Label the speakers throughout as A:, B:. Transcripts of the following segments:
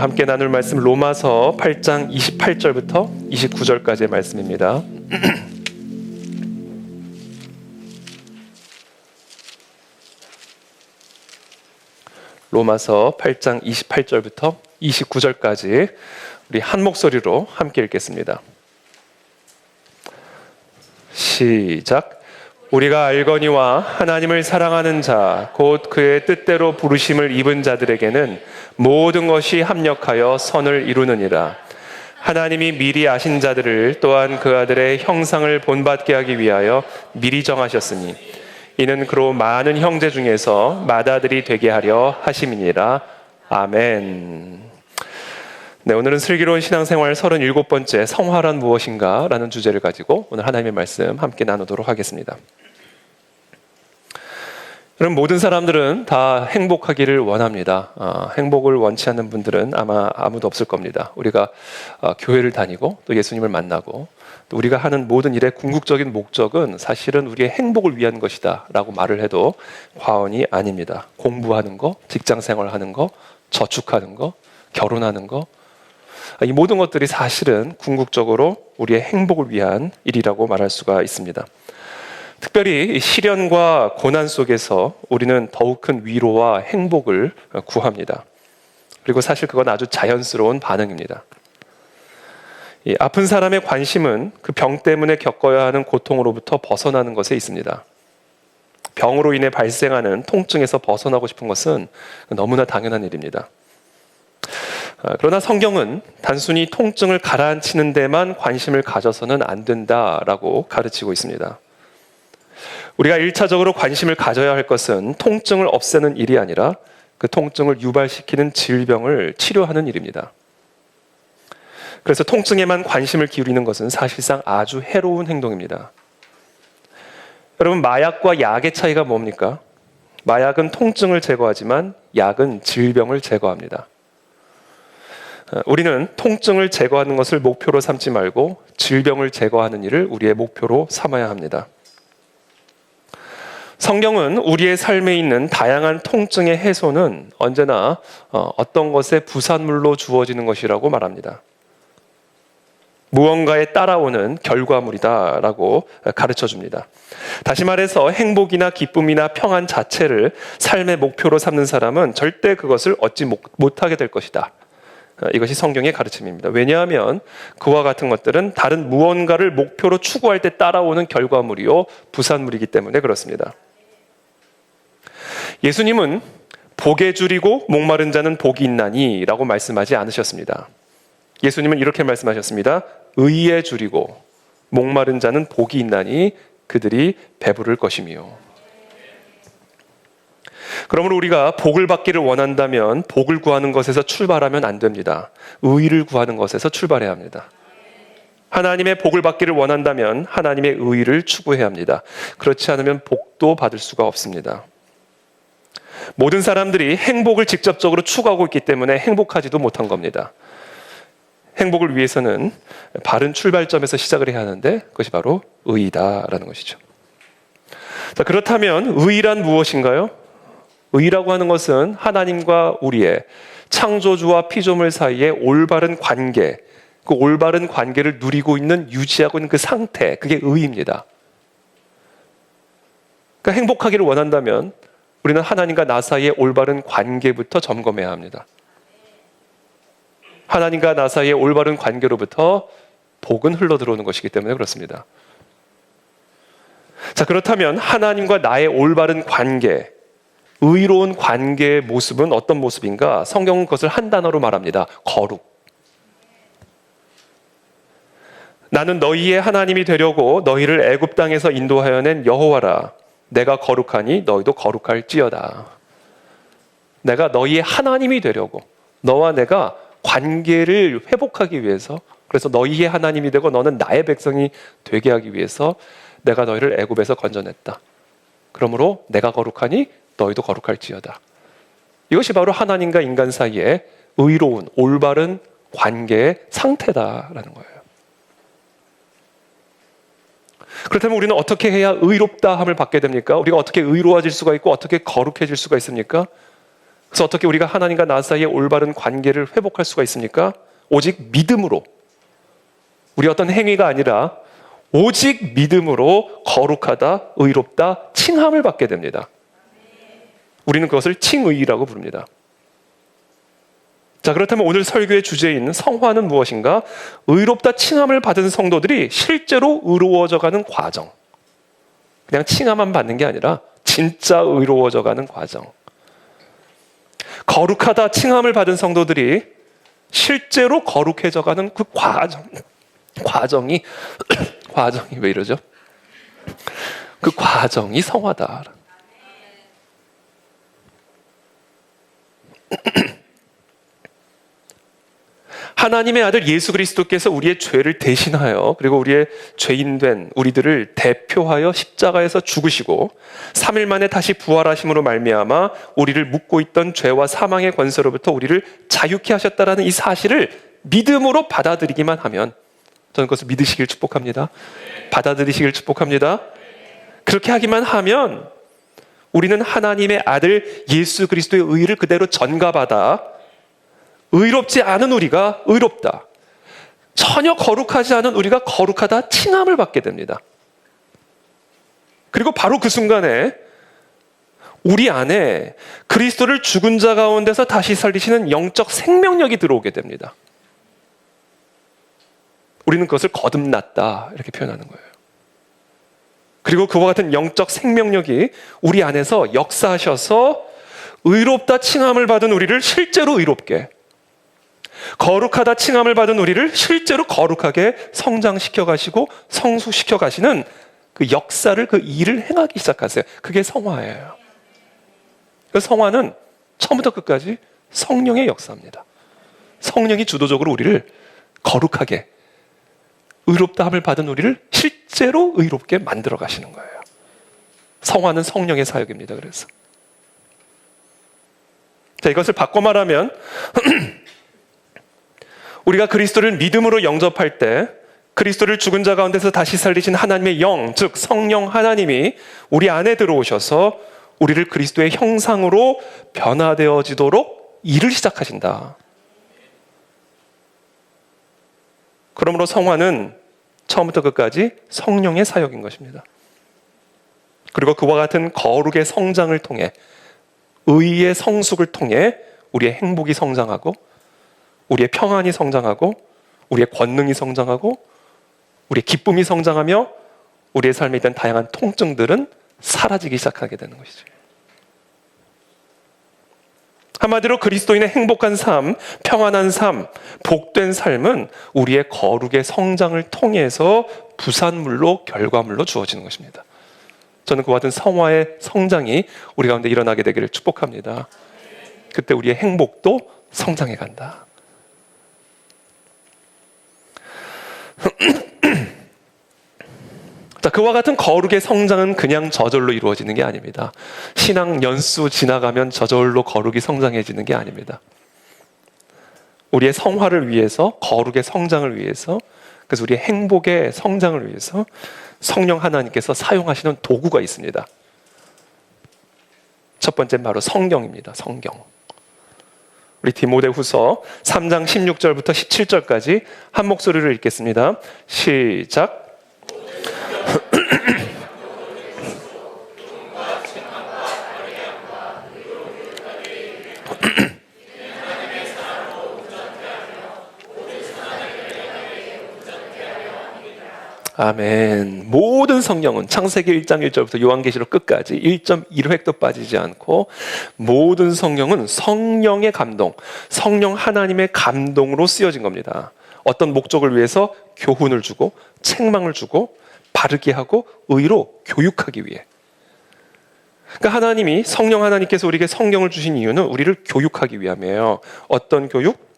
A: 오늘 함께 나눌 말씀 로마서 8장 28절부터 29절까지의 말씀입니다. 로마서 8장 28절부터 29절까지 우리 한 목소리로 함께 읽겠습니다. 시작. 우리가 알거니와 하나님을 사랑하는 자, 곧 그의 뜻대로 부르심을 입은 자들에게는 모든 것이 합력하여 선을 이루느니라. 하나님이 미리 아신 자들을 또한 그 아들의 형상을 본받게 하기 위하여 미리 정하셨으니 이는 그로 많은 형제 중에서 맏아들이 되게 하려 하심이니라. 아멘. 네, 오늘은 슬기로운 신앙생활 37번째 성화란 무엇인가? 라는 주제를 가지고 오늘 하나님의 말씀 함께 나누도록 하겠습니다. 여러분, 모든 사람들은 다 행복하기를 원합니다. 행복을 원치 않는 분들은 아마 아무도 없을 겁니다. 우리가 교회를 다니고 또 예수님을 만나고 또 우리가 하는 모든 일의 궁극적인 목적은 사실은 우리의 행복을 위한 것이다 라고 말을 해도 과언이 아닙니다. 공부하는 거, 직장생활하는 거, 저축하는 거, 결혼하는 거, 이 모든 것들이 사실은 궁극적으로 우리의 행복을 위한 일이라고 말할 수가 있습니다. 특별히 시련과 고난 속에서 우리는 더욱 큰 위로와 행복을 구합니다. 그리고 사실 그건 아주 자연스러운 반응입니다. 이 아픈 사람의 관심은 그 병 때문에 겪어야 하는 고통으로부터 벗어나는 것에 있습니다. 병으로 인해 발생하는 통증에서 벗어나고 싶은 것은 너무나 당연한 일입니다. 그러나 성경은 단순히 통증을 가라앉히는 데만 관심을 가져서는 안 된다라고 가르치고 있습니다. 우리가 1차적으로 관심을 가져야 할 것은 통증을 없애는 일이 아니라 그 통증을 유발시키는 질병을 치료하는 일입니다. 그래서 통증에만 관심을 기울이는 것은 사실상 아주 해로운 행동입니다. 여러분, 마약과 약의 차이가 뭡니까? 마약은 통증을 제거하지만 약은 질병을 제거합니다. 우리는 통증을 제거하는 것을 목표로 삼지 말고 질병을 제거하는 일을 우리의 목표로 삼아야 합니다. 성경은 우리의 삶에 있는 다양한 통증의 해소는 언제나 어떤 것의 부산물로 주어지는 것이라고 말합니다. 무언가에 따라오는 결과물이다라고 가르쳐 줍니다. 다시 말해서 행복이나 기쁨이나 평안 자체를 삶의 목표로 삼는 사람은 절대 그것을 얻지 못하게 될 것이다. 이것이 성경의 가르침입니다. 왜냐하면 그와 같은 것들은 다른 무언가를 목표로 추구할 때 따라오는 결과물이요, 부산물이기 때문에 그렇습니다. 예수님은 복에 줄이고 목마른 자는 복이 있나니 라고 말씀하지 않으셨습니다. 예수님은 이렇게 말씀하셨습니다. 의에 줄이고 목마른 자는 복이 있나니 그들이 배부를 것이며. 그러므로 우리가 복을 받기를 원한다면 복을 구하는 것에서 출발하면 안 됩니다. 의를 구하는 것에서 출발해야 합니다. 하나님의 복을 받기를 원한다면 하나님의 의를 추구해야 합니다. 그렇지 않으면 복도 받을 수가 없습니다. 모든 사람들이 행복을 직접적으로 추구하고 있기 때문에 행복하지도 못한 겁니다. 행복을 위해서는 바른 출발점에서 시작을 해야 하는데 그것이 바로 의이다라는 것이죠. 자, 그렇다면 의란 무엇인가요? 의라고 하는 것은 하나님과 우리의 창조주와 피조물 사이의 올바른 관계, 그 올바른 관계를 누리고 있는, 유지하고 있는 그 상태, 그게 의입니다. 그러니까 행복하기를 원한다면 우리는 하나님과 나 사이의 올바른 관계부터 점검해야 합니다. 하나님과 나 사이의 올바른 관계로부터 복은 흘러들어오는 것이기 때문에 그렇습니다. 자, 그렇다면 하나님과 나의 올바른 관계, 의로운 관계의 모습은 어떤 모습인가? 성경은 그것을 한 단어로 말합니다. 거룩. 나는 너희의 하나님이 되려고 너희를 애굽 땅에서 인도하여 낸 여호와라. 내가 거룩하니 너희도 거룩할지어다. 내가 너희의 하나님이 되려고, 너와 내가 관계를 회복하기 위해서, 그래서 너희의 하나님이 되고 너는 나의 백성이 되게 하기 위해서 내가 너희를 애굽에서 건져냈다. 그러므로 내가 거룩하니 너희도 거룩할지어다. 이것이 바로 하나님과 인간 사이의 의로운 올바른 관계의 상태다라는 거예요. 그렇다면 우리는 어떻게 해야 의롭다함을 받게 됩니까? 우리가 어떻게 의로워질 수가 있고 어떻게 거룩해질 수가 있습니까? 그래서 어떻게 우리가 하나님과 나 사이의 올바른 관계를 회복할 수가 있습니까? 오직 믿음으로. 우리 어떤 행위가 아니라 오직 믿음으로 거룩하다, 의롭다, 칭함을 받게 됩니다. 우리는 그것을 칭의라고 부릅니다. 자, 그렇다면 오늘 설교의 주제인 성화는 무엇인가? 의롭다 칭함을 받은 성도들이 실제로 의로워져가는 과정. 그냥 칭함만 받는 게 아니라 진짜 의로워져가는 과정. 거룩하다 칭함을 받은 성도들이 실제로 거룩해져가는 그 과정이 왜 이러죠? 그 과정이 성화다. 하나님의 아들 예수 그리스도께서 우리의 죄를 대신하여 그리고 우리의 죄인된 우리들을 대표하여 십자가에서 죽으시고 3일 만에 다시 부활하심으로 말미암아 우리를 묶고 있던 죄와 사망의 권세로부터 우리를 자유케 하셨다라는 이 사실을 믿음으로 받아들이기만 하면, 저는 그것을 믿으시길 축복합니다. 받아들이시길 축복합니다. 그렇게 하기만 하면 우리는 하나님의 아들 예수 그리스도의 의를 그대로 전가받아 의롭지 않은 우리가 의롭다, 전혀 거룩하지 않은 우리가 거룩하다 칭함을 받게 됩니다. 그리고 바로 그 순간에 우리 안에 그리스도를 죽은 자 가운데서 다시 살리시는 영적 생명력이 들어오게 됩니다. 우리는 그것을 거듭났다 이렇게 표현하는 거예요. 그리고 그와 같은 영적 생명력이 우리 안에서 역사하셔서 의롭다 칭함을 받은 우리를 실제로 의롭게, 거룩하다 칭함을 받은 우리를 실제로 거룩하게 성장시켜 가시고 성숙시켜 가시는 그 역사를, 그 일을 행하기 시작하세요. 그게 성화예요. 그 성화는 처음부터 끝까지 성령의 역사입니다. 성령이 주도적으로 우리를 거룩하게, 의롭다함을 받은 우리를 실제로 의롭게 만들어 가시는 거예요. 성화는 성령의 사역입니다. 그래서 자, 이것을 바꿔 말하면 우리가 그리스도를 믿음으로 영접할 때 그리스도를 죽은 자 가운데서 다시 살리신 하나님의 영, 즉 성령 하나님이 우리 안에 들어오셔서 우리를 그리스도의 형상으로 변화되어지도록 일을 시작하신다. 그러므로 성화는 처음부터 끝까지 성령의 사역인 것입니다. 그리고 그와 같은 거룩의 성장을 통해, 의의 성숙을 통해 우리의 행복이 성장하고, 우리의 평안이 성장하고, 우리의 권능이 성장하고, 우리의 기쁨이 성장하며 우리의 삶에 있던 다양한 통증들은 사라지기 시작하게 되는 것이죠. 한마디로 그리스도인의 행복한 삶, 평안한 삶, 복된 삶은 우리의 거룩의 성장을 통해서 부산물로, 결과물로 주어지는 것입니다. 저는 그와 같은 성화의 성장이 우리 가운데 일어나게 되기를 축복합니다. 그때 우리의 행복도 성장해 간다. 자, 그와 같은 거룩의 성장은 그냥 저절로 이루어지는 게 아닙니다. 신앙 연수 지나가면 저절로 거룩이 성장해지는 게 아닙니다. 우리의 성화를 위해서, 거룩의 성장을 위해서, 그래서 우리의 행복의 성장을 위해서 성령 하나님께서 사용하시는 도구가 있습니다. 첫 번째는 바로 성경입니다. 성경. 우리 디모데후서 3장 16절부터 17절까지 한 목소리로 읽겠습니다. 시작. 아멘. 모든 성경은 창세기 1장 1절부터 요한계시록 끝까지 1.1획도 빠지지 않고 모든 성경은 성령의 감동, 성령 하나님의 감동으로 쓰여진 겁니다. 어떤 목적을 위해서 교훈을 주고 책망을 주고 바르게 하고 의로 교육하기 위해. 그러니까 하나님이, 성령 하나님께서 우리에게 성경을 주신 이유는 우리를 교육하기 위함이에요. 어떤 교육?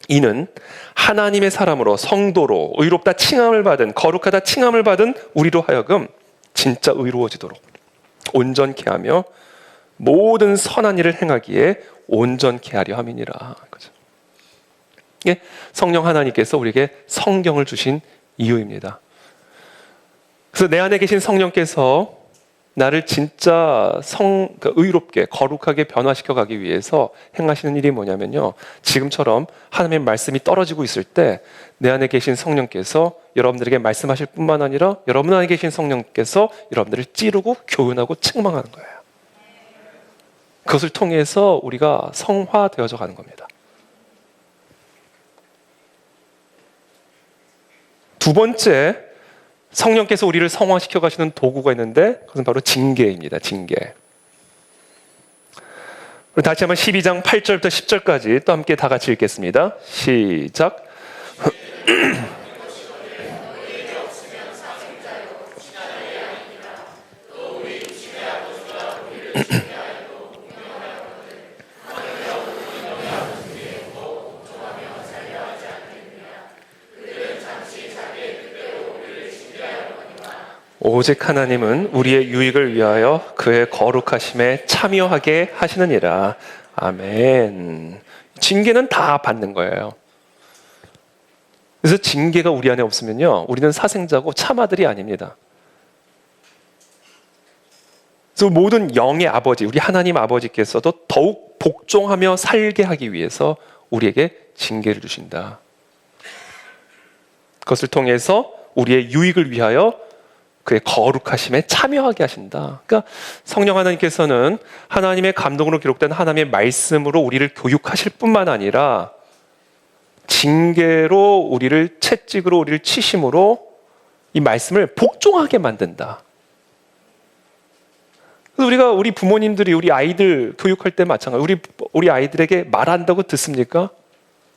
A: 이는 하나님의 사람으로, 성도로, 의롭다 칭함을 받은, 거룩하다 칭함을 받은 우리로 하여금 진짜 의로워지도록 온전케 하며 모든 선한 일을 행하기에 온전케 하려 함이니라. 이게 성령 하나님께서 우리에게 성경을 주신 이유입니다. 그래서 내 안에 계신 성령께서 나를 진짜 의롭게 거룩하게 변화시켜 가기 위해서 행하시는 일이 뭐냐면요, 지금처럼 하나님의 말씀이 떨어지고 있을 때 내 안에 계신 성령께서 여러분들에게 말씀하실 뿐만 아니라 여러분 안에 계신 성령께서 여러분들을 찌르고 교훈하고 책망하는 거예요. 그것을 통해서 우리가 성화되어져 가는 겁니다. 두 번째, 성령께서 우리를 성화시켜 가시는 도구가 있는데 그것은 바로 징계입니다. 징계. 우리 다시 한번 12장 8절부터 10절까지 또 함께 다 같이 읽겠습니다. 시작. 오직 하나님은 우리의 유익을 위하여 그의 거룩하심에 참여하게 하시느니라. 아멘. 징계는 다 받는 거예요. 그래서 징계가 우리 안에 없으면요, 우리는 사생자고 참아들이 아닙니다. 그래서 모든 영의 아버지, 우리 하나님 아버지께서도 더욱 복종하며 살게 하기 위해서 우리에게 징계를 주신다. 그것을 통해서 우리의 유익을 위하여 그의 거룩하심에 참여하게 하신다. 그러니까 성령 하나님께서는 하나님의 감동으로 기록된 하나님의 말씀으로 우리를 교육하실 뿐만 아니라 징계로 우리를 채찍으로 우리를 치심으로 이 말씀을 복종하게 만든다. 그래서 우리 부모님들이 우리 아이들 교육할 때 마찬가지. 우리 아이들에게 말한다고 듣습니까?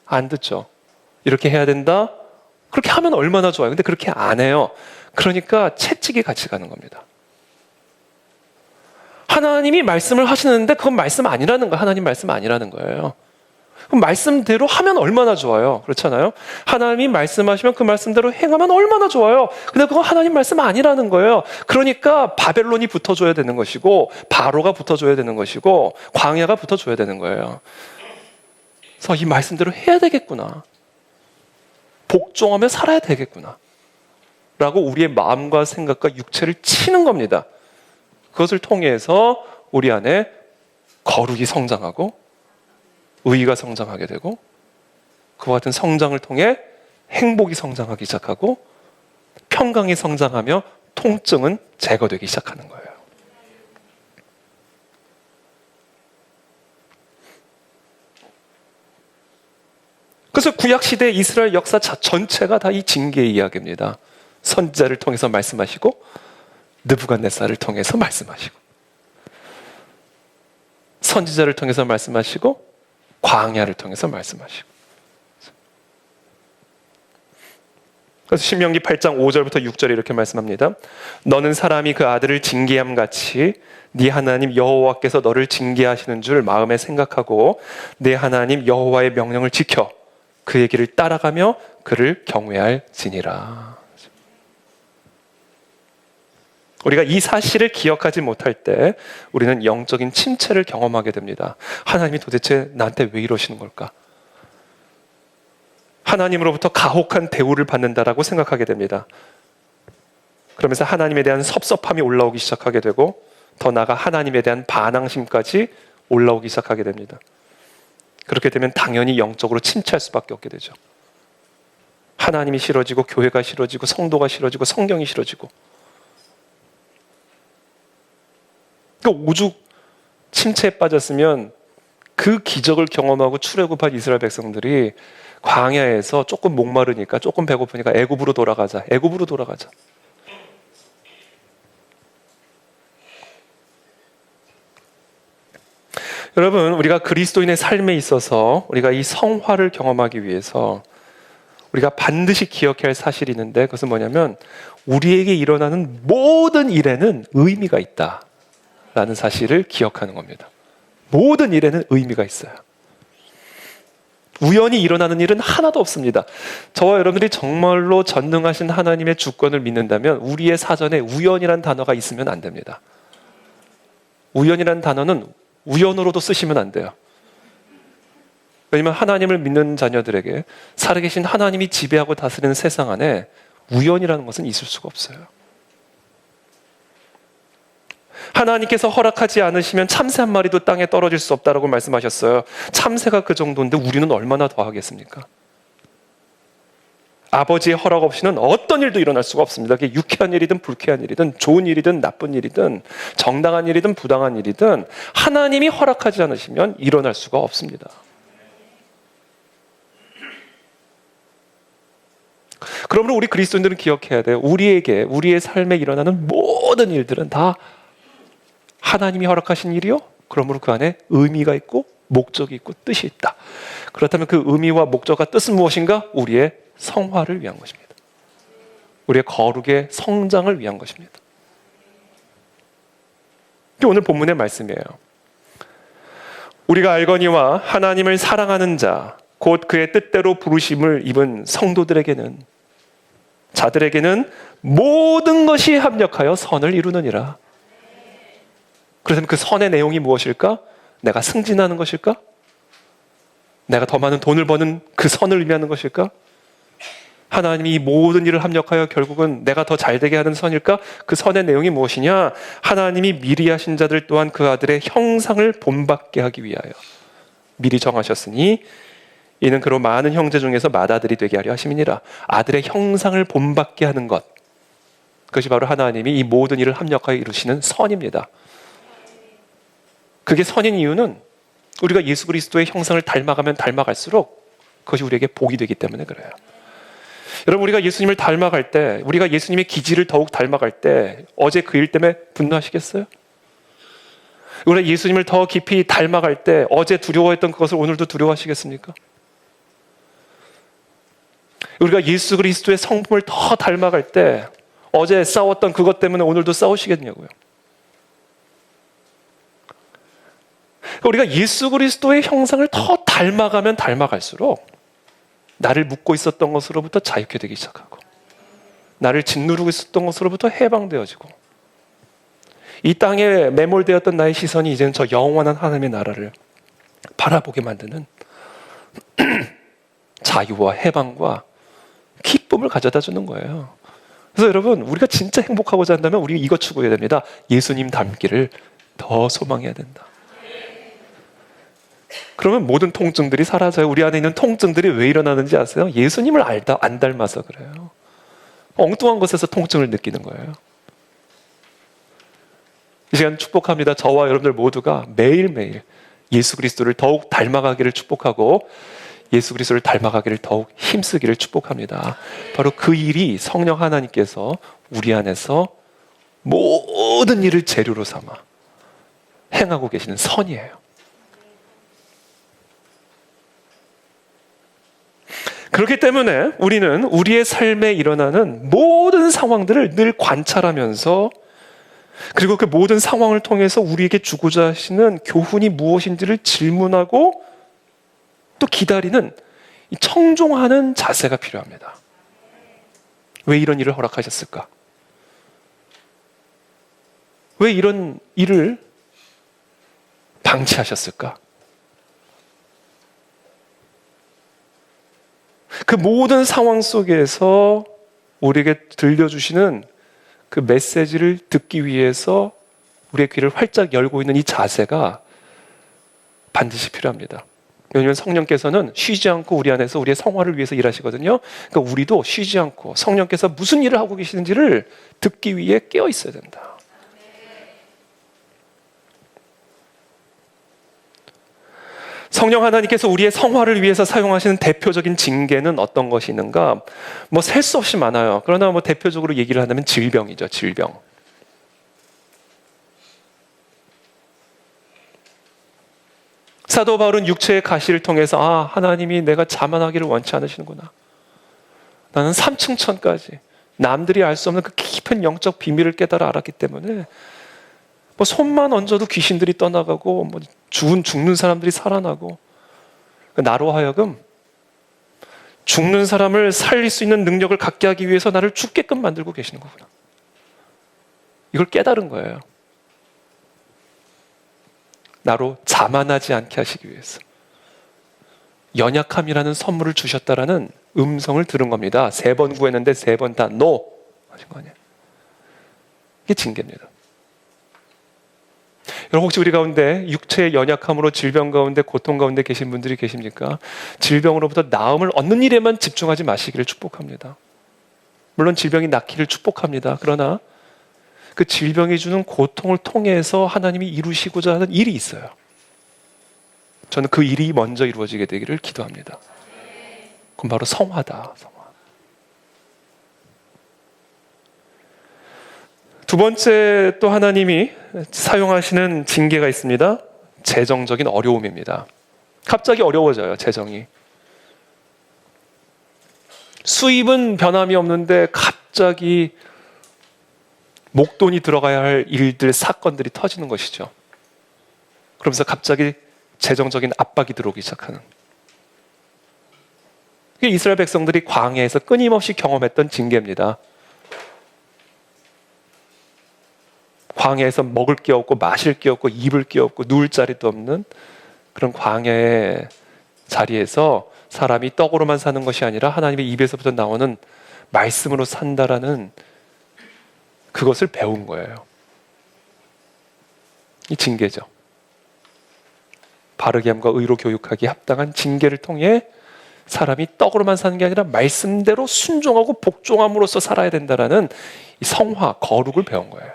A: 안 듣죠. 이렇게 해야 된다. 그렇게 하면 얼마나 좋아요. 근데 그렇게 안 해요. 그러니까 채찍이 같이 가는 겁니다. 하나님이 말씀을 하시는데 그건 말씀 아니라는 거예요. 하나님 말씀 아니라는 거예요. 그럼 말씀대로 하면 얼마나 좋아요. 그렇잖아요. 하나님이 말씀하시면 그 말씀대로 행하면 얼마나 좋아요. 근데 그건 하나님 말씀 아니라는 거예요. 그러니까 바벨론이 붙어줘야 되는 것이고 바로가 붙어줘야 되는 것이고 광야가 붙어줘야 되는 거예요. 그래서 이 말씀대로 해야 되겠구나. 복종하며 살아야 되겠구나. 라고 우리의 마음과 생각과 육체를 치는 겁니다. 그것을 통해서 우리 안에 거룩이 성장하고 의의가 성장하게 되고 그와 같은 성장을 통해 행복이 성장하기 시작하고 평강이 성장하며 통증은 제거되기 시작하는 거예요. 그래서 구약시대 이스라엘 역사 전체가 다 이 징계의 이야기입니다. 선지자를 통해서 말씀하시고 느부갓네살을 통해서 말씀하시고 선지자를 통해서 말씀하시고 광야를 통해서 말씀하시고. 그래서 신명기 8장 5절부터 6절에 이렇게 말씀합니다. 너는 사람이 그 아들을 징계함 같이 네 하나님 여호와께서 너를 징계하시는 줄 마음에 생각하고 네 하나님 여호와의 명령을 지켜 그의 길을 따라가며 그를 경외할지니라. 우리가 이 사실을 기억하지 못할 때 우리는 영적인 침체를 경험하게 됩니다. 하나님이 도대체 나한테 왜 이러시는 걸까? 하나님으로부터 가혹한 대우를 받는다라고 생각하게 됩니다. 그러면서 하나님에 대한 섭섭함이 올라오기 시작하게 되고 더 나아가 하나님에 대한 반항심까지 올라오기 시작하게 됩니다. 그렇게 되면 당연히 영적으로 침체할 수밖에 없게 되죠. 하나님이 싫어지고 교회가 싫어지고 성도가 싫어지고 성경이 싫어지고. 그러니까 오죽 침체에 빠졌으면 그 기적을 경험하고 출애굽한 이스라엘 백성들이 광야에서 조금 목마르니까 조금 배고프니까 애굽으로 돌아가자. 애굽으로 돌아가자. 여러분, 우리가 그리스도인의 삶에 있어서 우리가 이 성화를 경험하기 위해서 우리가 반드시 기억해야 할 사실이 있는데 그것은 뭐냐면 우리에게 일어나는 모든 일에는 의미가 있다라는 사실을 기억하는 겁니다. 모든 일에는 의미가 있어요. 우연히 일어나는 일은 하나도 없습니다. 저와 여러분들이 정말로 전능하신 하나님의 주권을 믿는다면 우리의 사전에 우연이란 단어가 있으면 안 됩니다. 우연이란 단어는 우연으로도 쓰시면 안 돼요. 왜냐하면 하나님을 믿는 자녀들에게 살아계신 하나님이 지배하고 다스리는 세상 안에 우연이라는 것은 있을 수가 없어요. 하나님께서 허락하지 않으시면 참새 한 마리도 땅에 떨어질 수 없다라고 말씀하셨어요. 참새가 그 정도인데 우리는 얼마나 더 하겠습니까? 아버지의 허락 없이는 어떤 일도 일어날 수가 없습니다. 그게 유쾌한 일이든 불쾌한 일이든 좋은 일이든 나쁜 일이든 정당한 일이든 부당한 일이든 하나님이 허락하지 않으시면 일어날 수가 없습니다. 그러므로 우리 그리스도인들은 기억해야 돼요. 우리에게, 우리의 삶에 일어나는 모든 일들은 다 하나님이 허락하신 일이요. 그러므로 그 안에 의미가 있고 목적이 있고 뜻이 있다. 그렇다면 그 의미와 목적과 뜻은 무엇인가? 우리의 성화를 위한 것입니다. 우리의 거룩의 성장을 위한 것입니다. 이게 오늘 본문의 말씀이에요. 우리가 알거니와 하나님을 사랑하는 자, 곧 그의 뜻대로 부르심을 입은 성도들에게는, 자들에게는 모든 것이 합력하여 선을 이루느니라. 그렇다면 그 선의 내용이 무엇일까? 내가 승진하는 것일까? 내가 더 많은 돈을 버는 그 선을 의미하는 것일까? 하나님이 이 모든 일을 합력하여 결국은 내가 더 잘되게 하는 선일까? 그 선의 내용이 무엇이냐? 하나님이 미리 하신 자들 또한 그 아들의 형상을 본받게 하기 위하여 미리 정하셨으니 이는 그로 많은 형제 중에서 맏아들이 되게 하려 하심이니라. 아들의 형상을 본받게 하는 것, 그것이 바로 하나님이 이 모든 일을 합력하여 이루시는 선입니다. 그게 선인 이유는 우리가 예수 그리스도의 형상을 닮아가면 닮아갈수록 그것이 우리에게 복이 되기 때문에 그래요. 여러분, 우리가 예수님을 닮아갈 때, 우리가 예수님의 기질을 더욱 닮아갈 때 어제 그 일 때문에 분노하시겠어요? 우리가 예수님을 더 깊이 닮아갈 때 어제 두려워했던 그것을 오늘도 두려워하시겠습니까? 우리가 예수 그리스도의 성품을 더 닮아갈 때 어제 싸웠던 그것 때문에 오늘도 싸우시겠냐고요. 우리가 예수 그리스도의 형상을 더 닮아가면 닮아갈수록 나를 묶고 있었던 것으로부터 자유케 되기 시작하고, 나를 짓누르고 있었던 것으로부터 해방되어지고, 이 땅에 매몰되었던 나의 시선이 이제는 저 영원한 하나님의 나라를 바라보게 만드는 자유와 해방과 기쁨을 가져다 주는 거예요. 그래서 여러분, 우리가 진짜 행복하고자 한다면 우리 이거 추구해야 됩니다. 예수님 닮기를 더 소망해야 된다. 그러면 모든 통증들이 사라져요. 우리 안에 있는 통증들이 왜 일어나는지 아세요? 예수님을 안 닮아서 그래요. 엉뚱한 것에서 통증을 느끼는 거예요. 이 시간 축복합니다. 저와 여러분들 모두가 매일매일 예수 그리스도를 더욱 닮아가기를 축복하고 예수 그리스도를 닮아가기를 더욱 힘쓰기를 축복합니다. 바로 그 일이 성령 하나님께서 우리 안에서 모든 일을 재료로 삼아 행하고 계시는 선이에요. 그렇기 때문에 우리는 우리의 삶에 일어나는 모든 상황들을 늘 관찰하면서, 그리고 그 모든 상황을 통해서 우리에게 주고자 하시는 교훈이 무엇인지를 질문하고 또 기다리는 이 청종하는 자세가 필요합니다. 왜 이런 일을 허락하셨을까? 왜 이런 일을 방치하셨을까? 그 모든 상황 속에서 우리에게 들려주시는 그 메시지를 듣기 위해서 우리의 귀를 활짝 열고 있는 이 자세가 반드시 필요합니다. 왜냐하면 성령께서는 쉬지 않고 우리 안에서 우리의 성화를 위해서 일하시거든요. 그러니까 우리도 쉬지 않고 성령께서 무슨 일을 하고 계시는지를 듣기 위해 깨어 있어야 된다. 성령 하나님께서 우리의 성화를 위해서 사용하시는 대표적인 징계는 어떤 것이 있는가? 셀 수 없이 많아요. 그러나 대표적으로 얘기를 한다면 질병이죠. 질병. 사도 바울은 육체의 가시를 통해서 하나님이 내가 자만하기를 원치 않으시는구나. 나는 3층천까지 남들이 알 수 없는 그 깊은 영적 비밀을 깨달아 알았기 때문에 손만 얹어도 귀신들이 떠나가고 죽는 사람들이 살아나고, 나로 하여금 죽는 사람을 살릴 수 있는 능력을 갖게 하기 위해서 나를 죽게끔 만들고 계시는 거구나. 이걸 깨달은 거예요. 나로 자만하지 않게 하시기 위해서 연약함이라는 선물을 주셨다라는 음성을 들은 겁니다. 3번 구했는데 3번 다 NO 하신 거 아니에요. 이게 징계입니다. 여러분 혹시 우리 가운데 육체의 연약함으로 질병 가운데 고통 가운데 계신 분들이 계십니까? 질병으로부터 나음을 얻는 일에만 집중하지 마시기를 축복합니다. 물론 질병이 낫기를 축복합니다. 그러나 그 질병이 주는 고통을 통해서 하나님이 이루시고자 하는 일이 있어요. 저는 그 일이 먼저 이루어지게 되기를 기도합니다. 그건 바로 성화다. 성화. 두 번째 또 하나님이 사용하시는 징계가 있습니다. 재정적인 어려움입니다. 갑자기 어려워져요, 재정이. 수입은 변함이 없는데 갑자기 목돈이 들어가야 할 일들, 사건들이 터지는 것이죠. 그러면서 갑자기 재정적인 압박이 들어오기 시작하는. 이게 이스라엘 백성들이 광야에서 끊임없이 경험했던 징계입니다. 광야에서 먹을 게 없고 마실 게 없고 입을 게 없고 누울 자리도 없는 그런 광야의 자리에서 사람이 떡으로만 사는 것이 아니라 하나님의 입에서부터 나오는 말씀으로 산다라는 그것을 배운 거예요. 이 징계죠. 바르게 함과 의로 교육하기에 합당한 징계를 통해 사람이 떡으로만 사는 게 아니라 말씀대로 순종하고 복종함으로써 살아야 된다라는 이 성화, 거룩을 배운 거예요.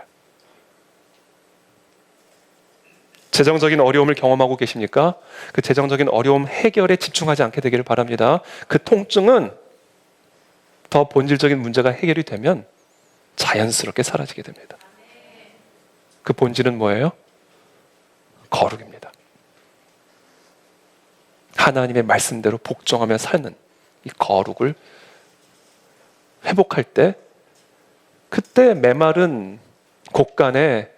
A: 재정적인 어려움을 경험하고 계십니까? 그 재정적인 어려움 해결에 집중하지 않게 되기를 바랍니다. 그 통증은 더 본질적인 문제가 해결이 되면 자연스럽게 사라지게 됩니다. 그 본질은 뭐예요? 거룩입니다. 하나님의 말씀대로 복종하며 사는 이 거룩을 회복할 때 그때 메마른 곡간의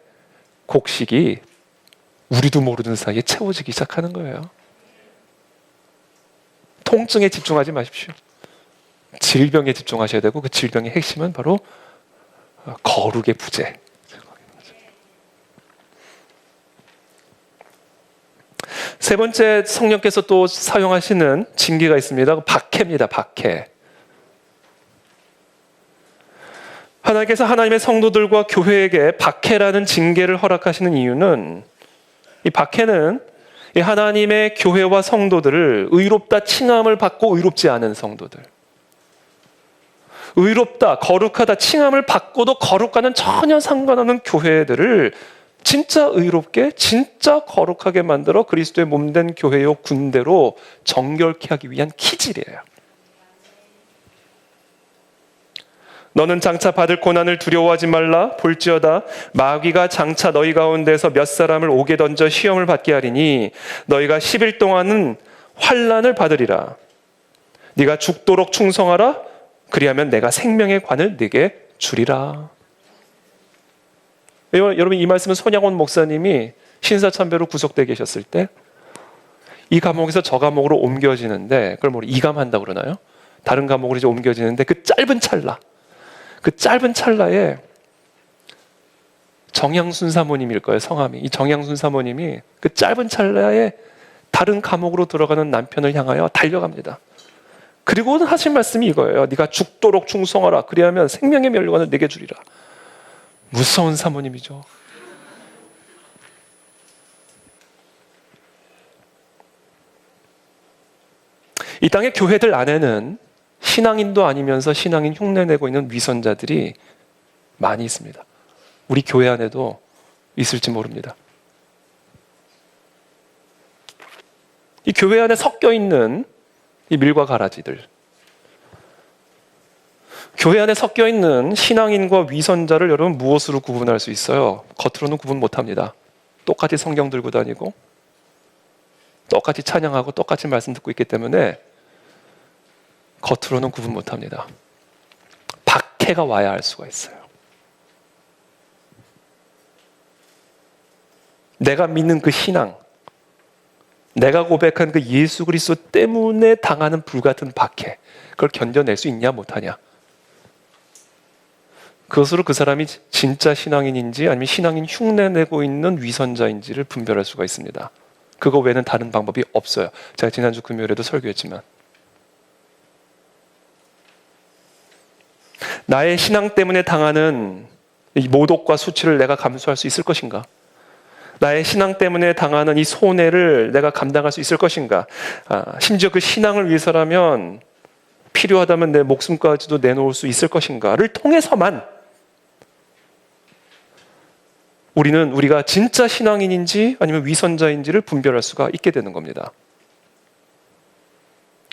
A: 곡식이 우리도 모르는 사이에 채워지기 시작하는 거예요. 통증에 집중하지 마십시오. 질병에 집중하셔야 되고 그 질병의 핵심은 바로 거룩의 부재. 세 번째 성령께서 또 사용하시는 징계가 있습니다. 박해입니다. 박해. 하나님께서 하나님의 성도들과 교회에게 박해라는 징계를 허락하시는 이유는 이 박해는 이 하나님의 교회와 성도들을 의롭다 칭함을 받고 의롭지 않은 성도들, 의롭다, 거룩하다 칭함을 받고도 거룩과는 전혀 상관없는 교회들을 진짜 의롭게, 진짜 거룩하게 만들어 그리스도의 몸된 교회요 군대로 정결케 하기 위한 기질이에요. 너는 장차 받을 고난을 두려워하지 말라. 볼지어다 마귀가 장차 너희 가운데서 몇 사람을 옥에 던져 시험을 받게 하리니 너희가 10일 동안은 환난을 받으리라. 네가 죽도록 충성하라. 그리하면 내가 생명의 관을 네게 주리라. 여러분 이 말씀은 손양원 목사님이 신사참배로 구속되어 계셨을 때 이 감옥에서 저 감옥으로 옮겨지는데 그걸 뭐 이감한다고 그러나요? 다른 감옥으로 이제 옮겨지는데 그 짧은 찰나에 정양순 사모님일 거예요, 성함이. 이 정양순 사모님이 그 짧은 찰나에 다른 감옥으로 들어가는 남편을 향하여 달려갑니다. 그리고 하신 말씀이 이거예요. 네가 죽도록 충성하라. 그리하면 생명의 면류관을 내게 주리라. 무서운 사모님이죠. 이 땅의 교회들 안에는 신앙인도 아니면서 신앙인 흉내내고 있는 위선자들이 많이 있습니다. 우리 교회 안에도 있을지 모릅니다. 이 교회 안에 섞여 있는 이 밀과 가라지들, 교회 안에 섞여 있는 신앙인과 위선자를 여러분 무엇으로 구분할 수 있어요? 겉으로는 구분 못합니다. 똑같이 성경 들고 다니고 똑같이 찬양하고 똑같이 말씀 듣고 있기 때문에 겉으로는 구분 못합니다. 박해가 와야 알 수가 있어요. 내가 믿는 그 신앙, 내가 고백한 그 예수 그리스도 때문에 당하는 불같은 박해, 그걸 견뎌낼 수 있냐 못하냐, 그것으로 그 사람이 진짜 신앙인인지 아니면 신앙인 흉내내고 있는 위선자인지를 분별할 수가 있습니다. 그거 외에는 다른 방법이 없어요. 제가 지난주 금요일에도 설교했지만 나의 신앙 때문에 당하는 이 모독과 수치를 내가 감수할 수 있을 것인가? 나의 신앙 때문에 당하는 이 손해를 내가 감당할 수 있을 것인가? 심지어 그 신앙을 위해서라면 필요하다면 내 목숨까지도 내놓을 수 있을 것인가를 통해서만 우리는 우리가 진짜 신앙인인지 아니면 위선자인지를 분별할 수가 있게 되는 겁니다.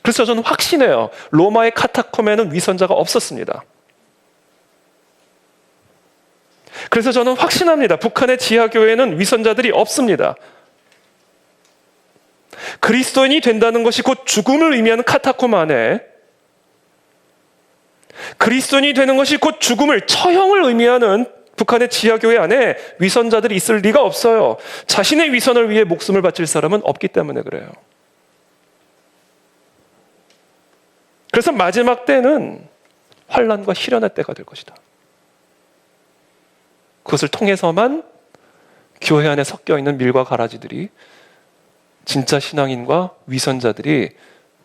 A: 그래서 저는 확신해요. 로마의 카타콤에는 위선자가 없었습니다. 그래서 저는 확신합니다. 북한의 지하교회에는 위선자들이 없습니다. 그리스도인이 된다는 것이 곧 죽음을 의미하는 카타콤 안에, 그리스도인이 되는 것이 곧 죽음을, 처형을 의미하는 북한의 지하교회 안에 위선자들이 있을 리가 없어요. 자신의 위선을 위해 목숨을 바칠 사람은 없기 때문에 그래요. 그래서 마지막 때는 환난과 희련의 때가 될 것이다. 그것을 통해서만 교회 안에 섞여 있는 밀과 가라지들이, 진짜 신앙인과 위선자들이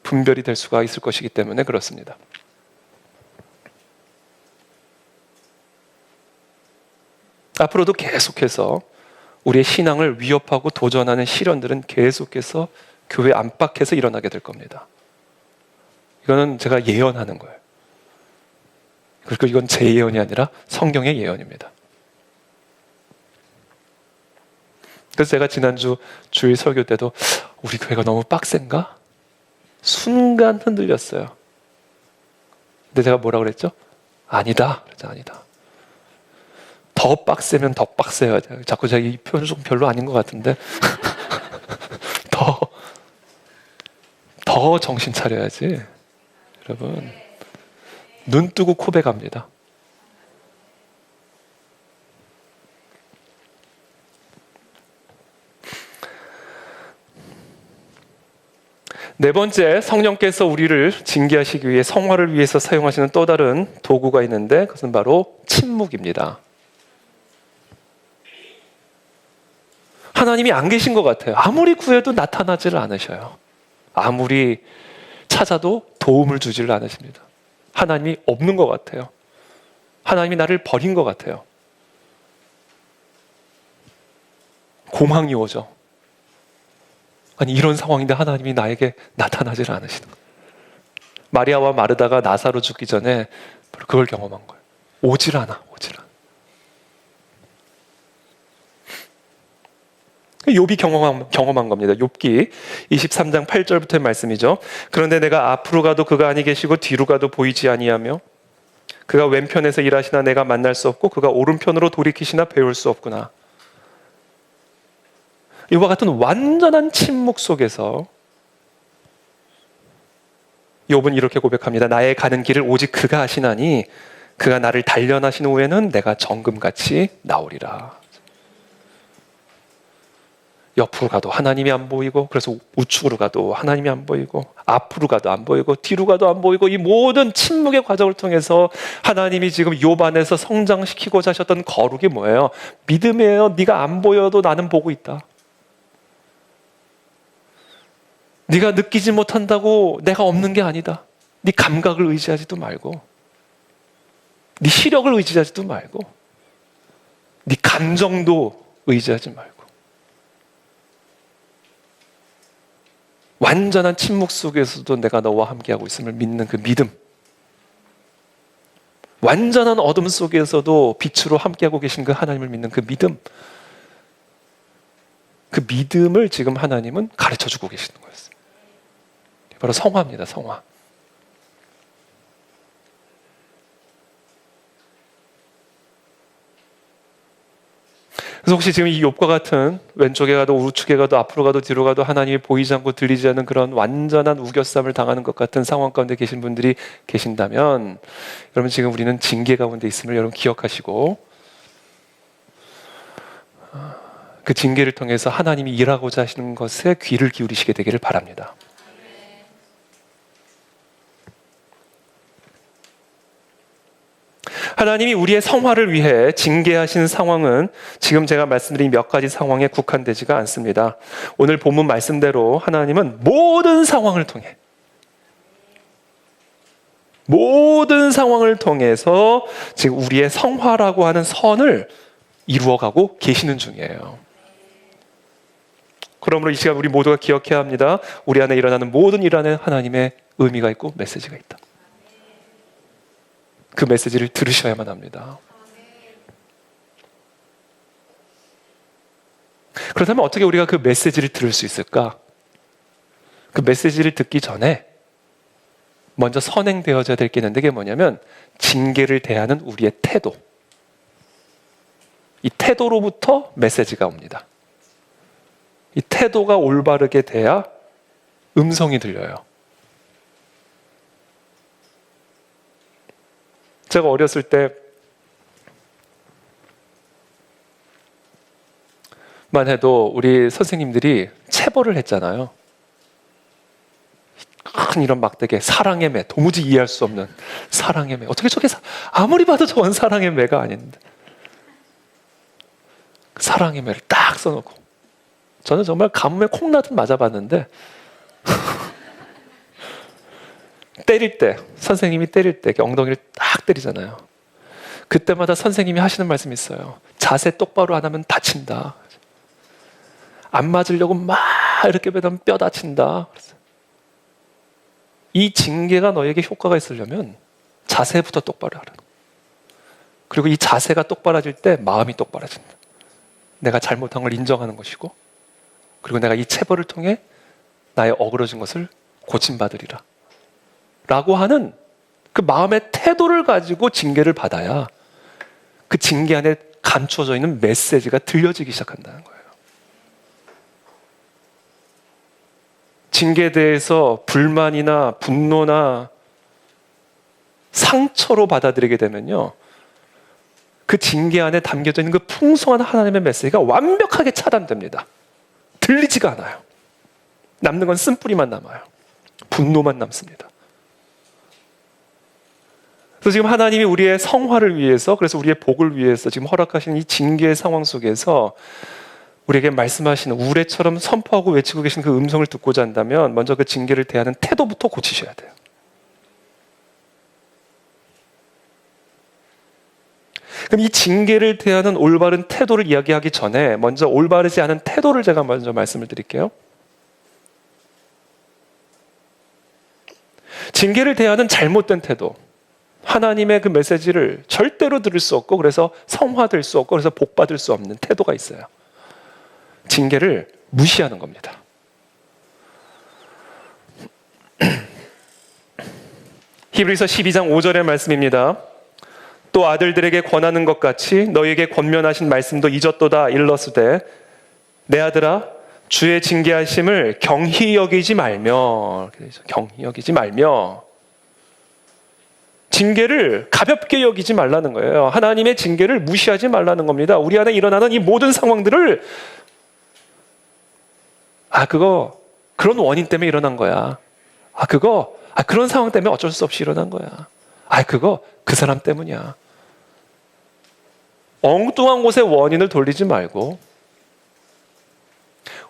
A: 분별이 될 수가 있을 것이기 때문에 그렇습니다. 앞으로도 계속해서 우리의 신앙을 위협하고 도전하는 시련들은 계속해서 교회 안팎에서 일어나게 될 겁니다. 이거는 제가 예언하는 거예요. 그리고 이건 제 예언이 아니라 성경의 예언입니다. 그래서 제가 지난주 주일 설교 때도 우리 교회가 너무 빡센가? 순간 흔들렸어요. 근데 제가 뭐라 그랬죠? 아니다. 그랬죠, 아니다. 더 빡세면 더 빡세요. 자꾸 제가 이 표현 좀 별로 아닌 것 같은데 더 정신 차려야지. 여러분, 눈 뜨고 고백합니다. 네 번째, 성령께서 우리를 징계하시기 위해 성화를 위해서 사용하시는 또 다른 도구가 있는데 그것은 바로 침묵입니다. 하나님이 안 계신 것 같아요. 아무리 구해도 나타나지를 않으셔요. 아무리 찾아도 도움을 주지를 않으십니다. 하나님이 없는 것 같아요. 하나님이 나를 버린 것 같아요. 공황이 오죠. 아니, 이런 상황인데 하나님이 나에게 나타나지를 않으시는 거예요. 마리아와 마르다가 나사로 죽기 전에 바로 그걸 경험한 거예요. 오질 않아. 욥이 경험한 겁니다. 욥기 23장 8절부터의 말씀이죠. 그런데 내가 앞으로 가도 그가 아니 계시고 뒤로 가도 보이지 아니하며 그가 왼편에서 일하시나 내가 만날 수 없고 그가 오른편으로 돌이키시나 배울 수 없구나. 이와 같은 완전한 침묵 속에서 욥은 이렇게 고백합니다. 나의 가는 길을 오직 그가 아시나니 그가 나를 단련하신 후에는 내가 정금같이 나오리라. 옆으로 가도 하나님이 안 보이고, 그래서 우측으로 가도 하나님이 안 보이고, 앞으로 가도 안 보이고, 뒤로 가도 안 보이고, 이 모든 침묵의 과정을 통해서 하나님이 지금 욥 안에서 성장시키고자 하셨던 거룩이 뭐예요? 믿음이에요. 네가 안 보여도 나는 보고 있다. 네가 느끼지 못한다고 내가 없는 게 아니다. 네 감각을 의지하지도 말고, 네 시력을 의지하지도 말고, 네 감정도 의지하지 말고, 완전한 침묵 속에서도 내가 너와 함께하고 있음을 믿는 그 믿음, 완전한 어둠 속에서도 빛으로 함께하고 계신 그 하나님을 믿는 그 믿음, 그 믿음을 지금 하나님은 가르쳐주고 계시는 거였어요. 바로 성화입니다. 성화. 그래서 혹시 지금 이 욥과 같은 왼쪽에 가도 우측에 가도 앞으로 가도 뒤로 가도 하나님이 보이지 않고 들리지 않는 그런 완전한 우겨쌈을 당하는 것 같은 상황 가운데 계신 분들이 계신다면, 여러분 지금 우리는 징계 가운데 있음을 여러분 기억하시고 그 징계를 통해서 하나님이 일하고자 하시는 것에 귀를 기울이시게 되기를 바랍니다. 하나님이 우리의 성화를 위해 징계하신 상황은 지금 제가 말씀드린 몇 가지 상황에 국한되지가 않습니다. 오늘 본문 말씀대로 하나님은 모든 상황을 통해서 지금 우리의 성화라고 하는 선을 이루어가고 계시는 중이에요. 그러므로 이 시간 우리 모두가 기억해야 합니다. 우리 안에 일어나는 모든 일 안에 하나님의 의미가 있고 메시지가 있다. 그 메시지를 들으셔야만 합니다. 그렇다면 어떻게 우리가 그 메시지를 들을 수 있을까? 그 메시지를 듣기 전에 먼저 선행되어져야 될 게 있는데, 그게 뭐냐면 징계를 대하는 우리의 태도. 이 태도로부터 메시지가 옵니다. 이 태도가 올바르게 돼야 음성이 들려요. 제가 어렸을 때만 해도 우리 선생님들이 체벌을 했잖아요. 큰 이런 막대기, 사랑의 매, 도무지 이해할 수 없는 사랑의 매. 어떻게 저게 아무리 봐도 저건 사랑의 매가 아닌데. 사랑의 매를 딱 써놓고. 저는 정말 가뭄에 콩나듯 맞아봤는데 때릴 때, 선생님이 때릴 때 엉덩이를 딱 때리잖아요. 그때마다 선생님이 하시는 말씀이 있어요. 자세 똑바로 안 하면 다친다. 안 맞으려고 막 이렇게 매면 뼈 다친다. 이 징계가 너에게 효과가 있으려면 자세부터 똑바로 하라. 그리고 이 자세가 똑바라질 때 마음이 똑바라진다. 내가 잘못한 걸 인정하는 것이고, 그리고 내가 이 체벌을 통해 나의 어그러진 것을 고침받으리라 라고 하는 그 마음의 태도를 가지고 징계를 받아야 그 징계 안에 감추어져 있는 메시지가 들려지기 시작한다는 거예요. 징계에 대해서 불만이나 분노나 상처로 받아들이게 되면요, 그 징계 안에 담겨져 있는 그 풍성한 하나님의 메시지가 완벽하게 차단됩니다. 들리지가 않아요. 남는 건 쓴뿌리만 남아요. 분노만 남습니다. 그래서 지금 하나님이 우리의 성화를 위해서, 그래서 우리의 복을 위해서 지금 허락하시는 이 징계의 상황 속에서 우리에게 말씀하시는, 우레처럼 선포하고 외치고 계신 그 음성을 듣고자 한다면 먼저 그 징계를 대하는 태도부터 고치셔야 돼요. 그럼 이 징계를 대하는 올바른 태도를 이야기하기 전에 먼저 올바르지 않은 태도를 제가 먼저 말씀을 드릴게요. 징계를 대하는 잘못된 태도, 하나님의 그 메시지를 절대로 들을 수 없고, 그래서 성화될 수 없고, 그래서 복받을 수 없는 태도가 있어요. 징계를 무시하는 겁니다. 히브리서 12장 5절의 말씀입니다. 또 아들들에게 권하는 것 같이 너희에게 권면하신 말씀도 잊었도다 일러스되 내 아들아 주의 징계하심을 경히 여기지 말며, 경히 여기지 말며, 징계를 가볍게 여기지 말라는 거예요. 하나님의 징계를 무시하지 말라는 겁니다. 우리 안에 일어나는 이 모든 상황들을 그런 원인 때문에 일어난 거야. 그런 상황 때문에 어쩔 수 없이 일어난 거야. 그 사람 때문이야. 엉뚱한 곳에 원인을 돌리지 말고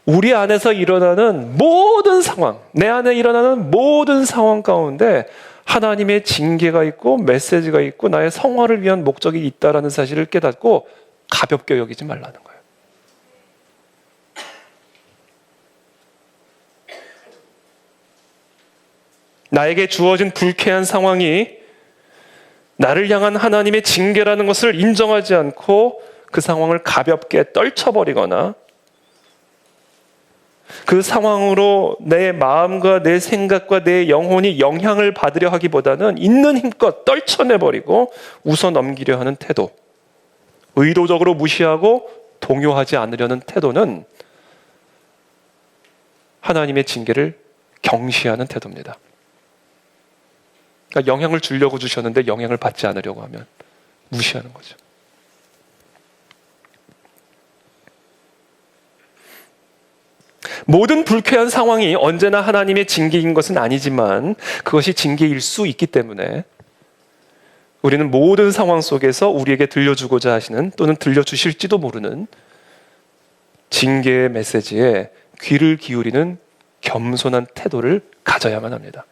A: 우리 안에서 일어나는 모든 상황, 내 안에 일어나는 모든 상황 가운데 하나님의 징계가 있고 메시지가 있고 나의 성화를 위한 목적이 있다라는 사실을 깨닫고 가볍게 여기지 말라는 거예요. 나에게 주어진 불쾌한 상황이 나를 향한 하나님의 징계라는 것을 인정하지 않고 그 상황을 가볍게 떨쳐버리거나 그 상황으로 내 마음과 내 생각과 내 영혼이 영향을 받으려 하기보다는 있는 힘껏 떨쳐내버리고 웃어 넘기려 하는 태도, 의도적으로 무시하고 동요하지 않으려는 태도는 하나님의 징계를 경시하는 태도입니다. 그러니까 영향을 주려고 주셨는데 영향을 받지 않으려고 하면 무시하는 거죠. 모든 불쾌한 상황이 언제나 하나님의 징계인 것은 아니지만 그것이 징계일 수 있기 때문에 우리는 모든 상황 속에서 우리에게 들려주고자 하시는, 또는 들려주실지도 모르는 징계의 메시지에 귀를 기울이는 겸손한 태도를 가져야만 합니다.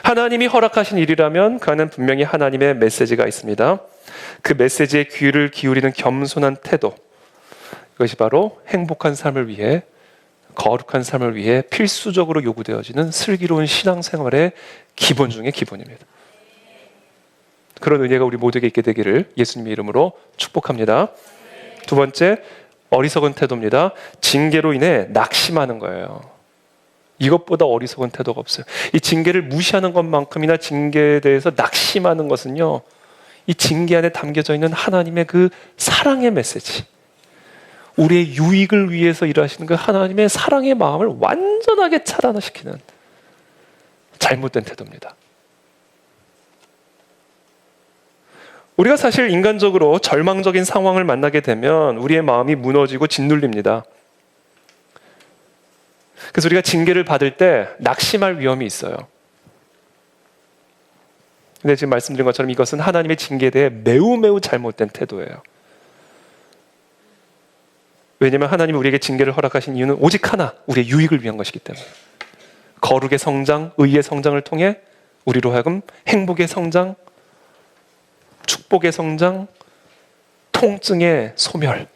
A: 하나님이 허락하신 일이라면 그 안에는 분명히 하나님의 메시지가 있습니다. 그 메시지에 귀를 기울이는 겸손한 태도, 이것이 바로 행복한 삶을 위해, 거룩한 삶을 위해 필수적으로 요구되어지는 슬기로운 신앙생활의 기본 중의 기본입니다. 그런 은혜가 우리 모두에게 있게 되기를 예수님의 이름으로 축복합니다. 두 번째, 어리석은 태도입니다. 징계로 인해 낙심하는 거예요. 이것보다 어리석은 태도가 없어요. 이 징계를 무시하는 것만큼이나 징계에 대해서 낙심하는 것은요, 이 징계 안에 담겨져 있는 하나님의 그 사랑의 메시지, 우리의 유익을 위해서 일하시는 그 하나님의 사랑의 마음을 완전하게 차단시키는 잘못된 태도입니다. 우리가 사실 인간적으로 절망적인 상황을 만나게 되면 우리의 마음이 무너지고 짓눌립니다. 그래서 우리가 징계를 받을 때 낙심할 위험이 있어요. 근데 지금 말씀드린 것처럼 이것은 하나님의 징계에 대해 매우 잘못된 태도예요. 왜냐하면 하나님이 우리에게 징계를 허락하신 이유는 오직 하나, 우리의 유익을 위한 것이기 때문에. 거룩의 성장, 의의 성장을 통해 우리로 하여금 행복의 성장, 축복의 성장, 통증의 소멸,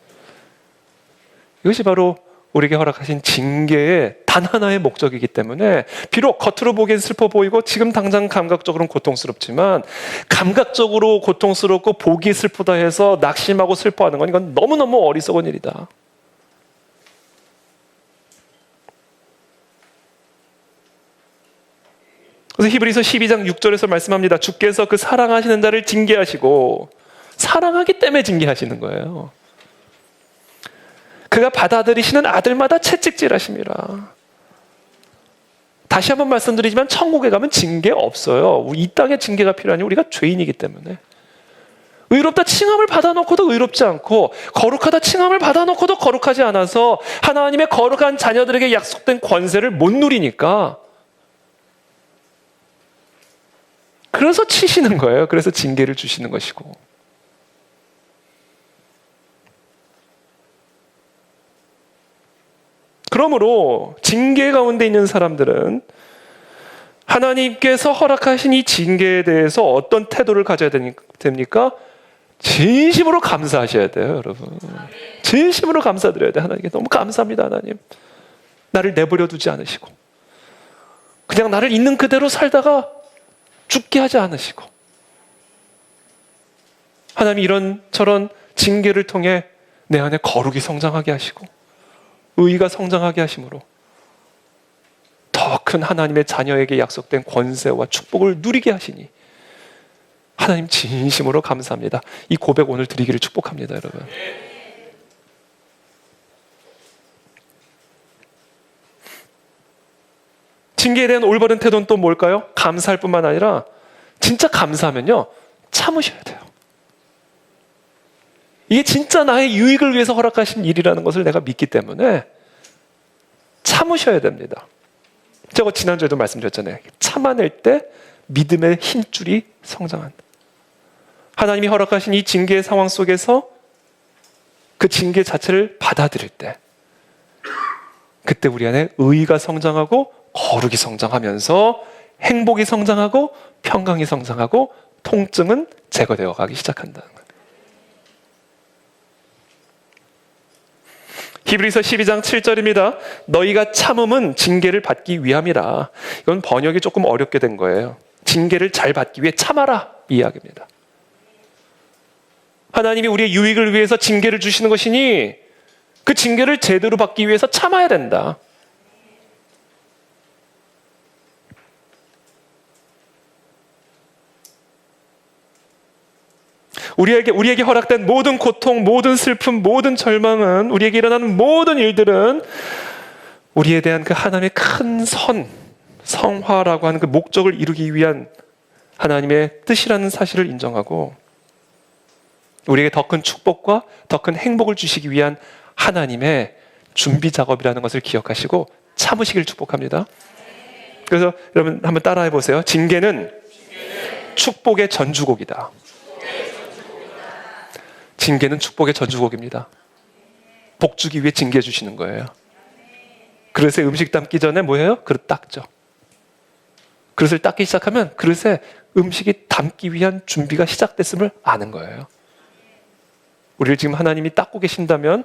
A: 이것이 바로 우리에게 허락하신 징계의 단 하나의 목적이기 때문에 비록 겉으로 보기엔 슬퍼 보이고 지금 당장 감각적으로는 고통스럽지만, 감각적으로 고통스럽고 보기 슬프다 해서 낙심하고 슬퍼하는 건 이건 너무너무 어리석은 일이다. 그래서 히브리서 12장 6절에서 말씀합니다. 주께서 그 사랑하시는 자를 징계하시고, 사랑하기 때문에 징계하시는 거예요. 그가 받아들이시는 아들마다 채찍질하심이라. 다시 한번 말씀드리지만 천국에 가면 징계 없어요. 이 땅에 징계가 필요하니 우리가 죄인이기 때문에. 의롭다 칭함을 받아놓고도 의롭지 않고, 거룩하다 칭함을 받아놓고도 거룩하지 않아서 하나님의 거룩한 자녀들에게 약속된 권세를 못 누리니까, 그래서 치시는 거예요. 그래서 징계를 주시는 것이고. 그러므로 징계 가운데 있는 사람들은 하나님께서 허락하신 이 징계에 대해서 어떤 태도를 가져야 됩니까? 진심으로 감사하셔야 돼요, 여러분. 진심으로 감사드려야 돼요. 하나님께 너무 감사합니다, 하나님. 나를 내버려 두지 않으시고, 그냥 나를 있는 그대로 살다가 죽게 하지 않으시고, 하나님이 이런 저런 징계를 통해 내 안에 거룩이 성장하게 하시고 의의가 성장하게 하심으로 더 큰 하나님의 자녀에게 약속된 권세와 축복을 누리게 하시니 하나님 진심으로 감사합니다. 이 고백 오늘 드리기를 축복합니다, 여러분. 징계에 대한 올바른 태도는 또 뭘까요? 감사할 뿐만 아니라, 진짜 감사하면요, 참으셔야 돼요. 이게 진짜 나의 유익을 위해서 허락하신 일이라는 것을 내가 믿기 때문에 참으셔야 됩니다. 제가 지난주에도 말씀드렸잖아요. 참아낼 때 믿음의 힘줄이 성장한다. 하나님이 허락하신 이 징계의 상황 속에서 그 징계 자체를 받아들일 때, 그때 우리 안에 의의가 성장하고 거룩이 성장하면서 행복이 성장하고 평강이 성장하고 통증은 제거되어 가기 시작한다는 거예요. 히브리서 12장 7절입니다. 너희가 참음은 징계를 받기 위함이라. 이건 번역이 조금 어렵게 된 거예요. 징계를 잘 받기 위해 참아라, 이 이야기입니다. 하나님이 우리의 유익을 위해서 징계를 주시는 것이니 그 징계를 제대로 받기 위해서 참아야 된다. 우리에게 허락된 모든 고통, 모든 슬픔, 모든 절망은, 우리에게 일어나는 모든 일들은 우리에 대한 그 하나님의 큰 성화라고 하는 그 목적을 이루기 위한 하나님의 뜻이라는 사실을 인정하고, 우리에게 더 큰 축복과 더 큰 행복을 주시기 위한 하나님의 준비 작업이라는 것을 기억하시고 참으시길 축복합니다. 그래서 여러분 한번 따라해 보세요. 징계는 축복의 전주곡이다. 징계는 축복의 전주곡입니다. 복 주기 위해 징계해 주시는 거예요. 그릇에 음식 담기 전에 뭐예요? 그릇 닦죠. 그릇을 닦기 시작하면 그릇에 음식이 담기 위한 준비가 시작됐음을 아는 거예요. 우리를 지금 하나님이 닦고 계신다면,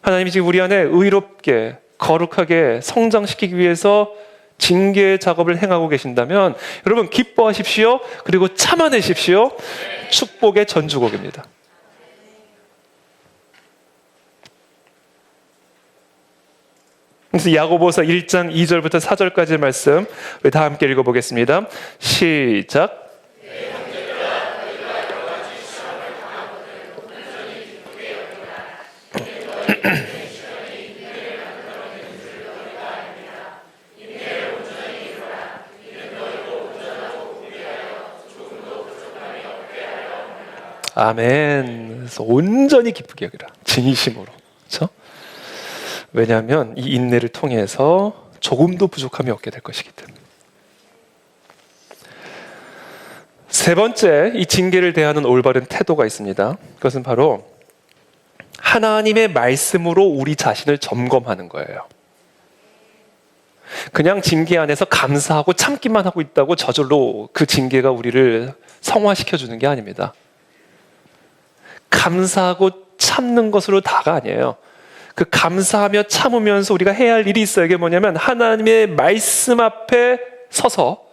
A: 하나님이 지금 우리 안에 의롭게 거룩하게 성장시키기 위해서 징계 작업을 행하고 계신다면 여러분 기뻐하십시오. 그리고 참아내십시오. 축복의 전주곡입니다. 그래서 야고보서 1장 2절부터 4절까지의 말씀 우리 다 함께 읽어보겠습니다. 시작. 아멘. 그래서 온전히 기쁘게 여기라. 진심으로. 그렇죠? 왜냐하면 이 인내를 통해서 조금도 부족함이 없게 될 것이기 때문에. 세 번째, 이 징계를 대하는 올바른 태도가 있습니다. 그것은 바로 하나님의 말씀으로 우리 자신을 점검하는 거예요. 그냥 징계 안에서 감사하고 참기만 하고 있다고 저절로 그 징계가 우리를 성화시켜주는 게 아닙니다. 감사하고 참는 것으로 다가 아니에요. 그 감사하며 참으면서 우리가 해야 할 일이 있어요. 이게 뭐냐면 하나님의 말씀 앞에 서서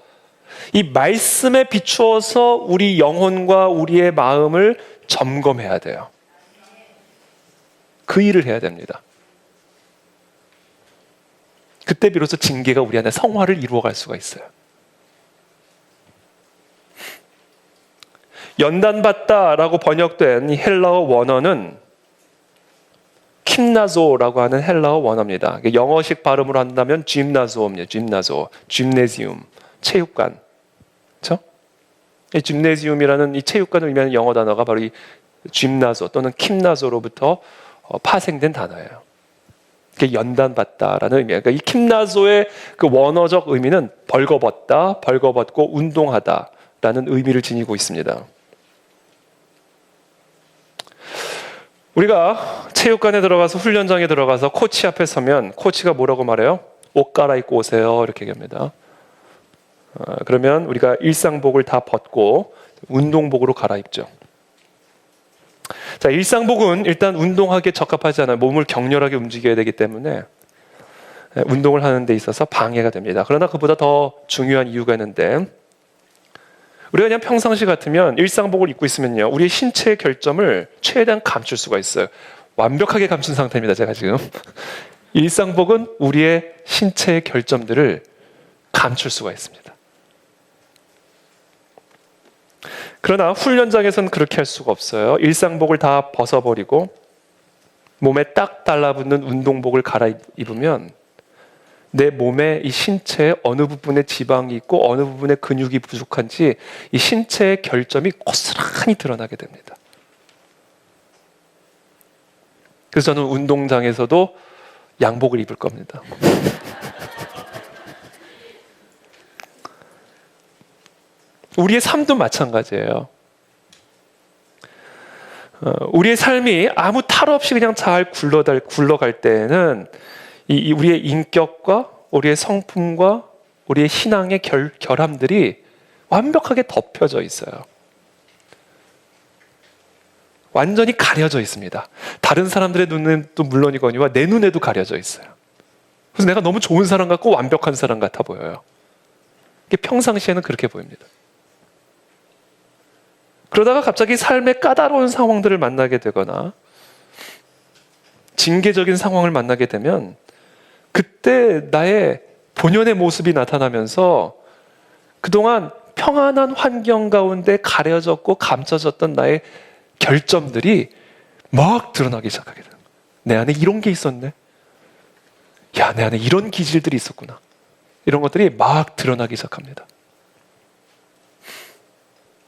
A: 이 말씀에 비추어서 우리 영혼과 우리의 마음을 점검해야 돼요. 그 일을 해야 됩니다. 그때 비로소 징계가 우리 안에 성화를 이루어갈 수가 있어요. 연단받다라고 번역된 이 헬라어 원어는 킴나조라고 하는 헬라어 원어입니다. 영어식 발음으로 한다면 짐나조입니다. 짐네지움, 체육관. 그렇죠? 이 짐네지움이라는 이 체육관을 의미하는 영어 단어가 바로 이 짐나조 또는 킴나조로부터 파생된 단어예요. 그게 연단받다라는 의미예요. 그러니까 이 킴나조의 그 원어적 의미는 벌거벗다, 벌거벗고 운동하다라는 의미를 지니고 있습니다. 우리가 체육관에 들어가서 훈련장에 들어가서 코치 앞에 서면 코치가 뭐라고 말해요? 옷 갈아입고 오세요. 이렇게 얘기합니다. 그러면 우리가 일상복을 다 벗고 운동복으로 갈아입죠. 자, 일상복은 일단 운동하기에 적합하지 않아요. 몸을 격렬하게 움직여야 되기 때문에 운동을 하는 데 있어서 방해가 됩니다. 그러나 그보다 더 중요한 이유가 있는데 우리가 그냥 평상시 같으면 일상복을 입고 있으면요, 우리의 신체의 결점을 최대한 감출 수가 있어요. 완벽하게 감춘 상태입니다, 제가 지금. 일상복은 우리의 신체의 결점들을 감출 수가 있습니다. 그러나 훈련장에서는 그렇게 할 수가 없어요. 일상복을 다 벗어버리고 몸에 딱 달라붙는 운동복을 갈아입으면 내 몸의 이 신체의 어느 부분에 지방이 있고 어느 부분에 근육이 부족한지 이 신체의 결점이 고스란히 드러나게 됩니다. 그래서 저는 운동장에서도 양복을 입을 겁니다. 우리의 삶도 마찬가지예요. 우리의 삶이 아무 탈 없이 그냥 잘 굴러갈 때에는 우리의 인격과 우리의 성품과 우리의 신앙의 결함들이 완벽하게 덮여져 있어요. 완전히 가려져 있습니다. 다른 사람들의 눈은 또 물론이거니와 내 눈에도 가려져 있어요. 그래서 내가 너무 좋은 사람 같고 완벽한 사람 같아 보여요. 이게 평상시에는 그렇게 보입니다. 그러다가 갑자기 삶의 까다로운 상황들을 만나게 되거나 징계적인 상황을 만나게 되면 그때 나의 본연의 모습이 나타나면서 그동안 평안한 환경 가운데 가려졌고 감춰졌던 나의 결점들이 막 드러나기 시작하게 되는 거예요. 내 안에 이런 게 있었네. 야, 내 안에 이런 기질들이 있었구나. 이런 것들이 막 드러나기 시작합니다.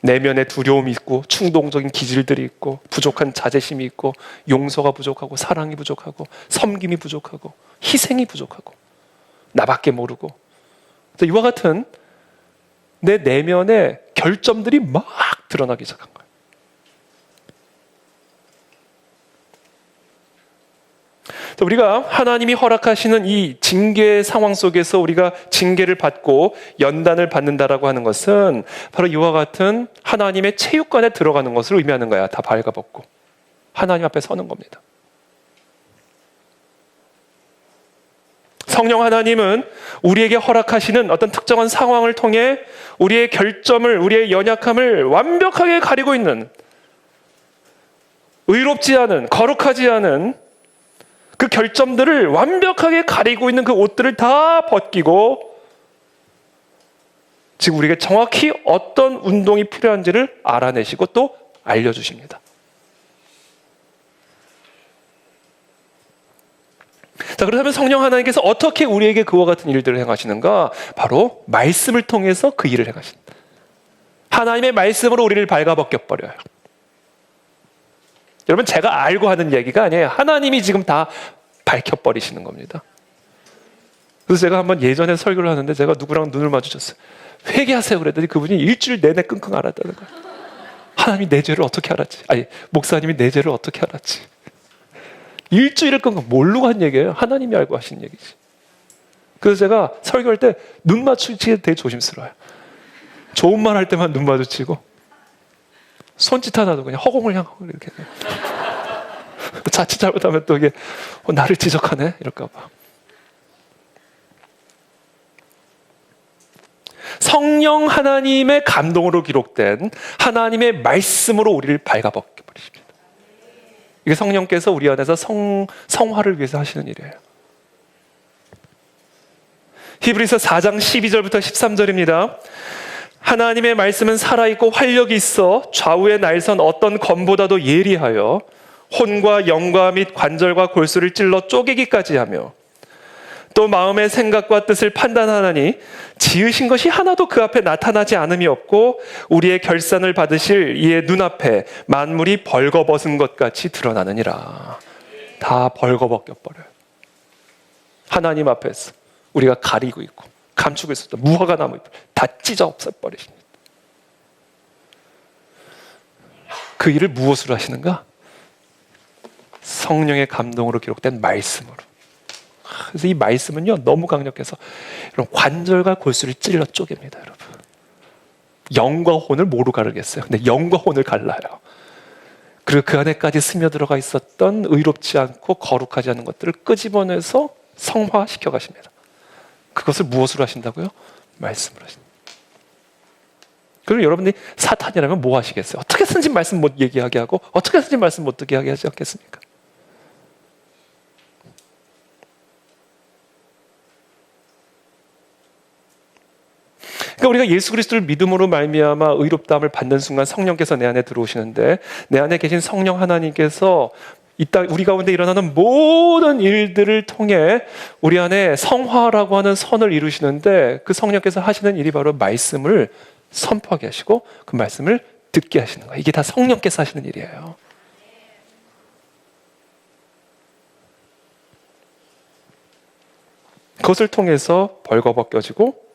A: 내면에 두려움이 있고 충동적인 기질들이 있고 부족한 자제심이 있고 용서가 부족하고 사랑이 부족하고 섬김이 부족하고 희생이 부족하고 나밖에 모르고 이와 같은 내 내면의 결점들이 막 드러나기 시작한 거예요. 우리가 하나님이 허락하시는 이 징계 상황 속에서 우리가 징계를 받고 연단을 받는다라고 하는 것은 바로 이와 같은 하나님의 체육관에 들어가는 것을 의미하는 거야. 다 발가벗고 하나님 앞에 서는 겁니다. 성령 하나님은 우리에게 허락하시는 어떤 특정한 상황을 통해 우리의 결점을, 우리의 연약함을 완벽하게 가리고 있는, 의롭지 않은, 거룩하지 않은 그 결점들을 완벽하게 가리고 있는 그 옷들을 다 벗기고 지금 우리에게 정확히 어떤 운동이 필요한지를 알아내시고 또 알려주십니다. 자, 그렇다면 성령 하나님께서 어떻게 우리에게 그와 같은 일들을 행하시는가? 바로 말씀을 통해서 그 일을 행하십니다. 하나님의 말씀으로 우리를 발가벗겨버려요. 여러분, 제가 알고 하는 얘기가 아니에요. 하나님이 지금 다 밝혀버리시는 겁니다. 그래서 제가 한번 예전에 설교를 하는데 제가 누구랑 눈을 마주쳤어요. 회개하세요 그랬더니 그분이 일주일 내내 끙끙 앓았다는 거예요. 하나님이 내 죄를 어떻게 알았지? 아니, 목사님이 내 죄를 어떻게 알았지? 일주일을 끙끙, 뭘로 한 얘기예요? 하나님이 알고 하신 얘기지. 그래서 제가 설교할 때 눈 맞추기 되게 조심스러워요. 좋은 말 할 때만 눈 마주치고 손짓 하나도 그냥 허공을 향하고 이렇게. 자칫 잘못하면 또 이게 나를 지적하네 이럴까 봐. 성령 하나님의 감동으로 기록된 하나님의 말씀으로 우리를 발가벗겨 버리십니다. 이게 성령께서 우리 안에서 성화를 위해서 하시는 일이에요. 히브리서 4장 12절부터 13절입니다. 하나님의 말씀은 살아있고 활력이 있어 좌우의 날선 어떤 검보다도 예리하여 혼과 영과 및 관절과 골수를 찔러 쪼개기까지 하며 또 마음의 생각과 뜻을 판단하나니 지으신 것이 하나도 그 앞에 나타나지 않음이 없고 우리의 결산을 받으실 이의 눈앞에 만물이 벌거벗은 것 같이 드러나느니라. 다 벌거벗겨버려요. 하나님 앞에서 우리가 가리고 있고 감추고 있었던 무화과 나무 다 찢어 없애버리십니다. 그 일을 무엇으로 하시는가? 성령의 감동으로 기록된 말씀으로. 그래서 이 말씀은요 너무 강력해서 여러분 관절과 골수를 찔러 쪼갭니다. 여러분 영과 혼을 뭐로 가르겠어요? 근데 영과 혼을 갈라요. 그리고 그 안에까지 스며들어가 있었던 의롭지 않고 거룩하지 않은 것들을 끄집어내서 성화시켜 가십니다. 그것을 무엇으로 하신다고요? 말씀으로 하신다. 그리고 여러분들이 사탄이라면 뭐 하시겠어요? 어떻게 해서든지 말씀 못 얘기하게 하고 어떻게 해서든지 말씀 못 듣게 하게 하지 않겠습니까? 그러니까 우리가 예수 그리스도를 믿음으로 말미암아 의롭다함을 받는 순간 성령께서 내 안에 들어오시는데 내 안에 계신 성령 하나님께서 우리 가운데 일어나는 모든 일들을 통해 우리 안에 성화라고 하는 선을 이루시는데 그 성령께서 하시는 일이 바로 말씀을 선포하게 하시고 그 말씀을 듣게 하시는 거예요. 이게 다 성령께서 하시는 일이에요. 그것을 통해서 벌거벗겨지고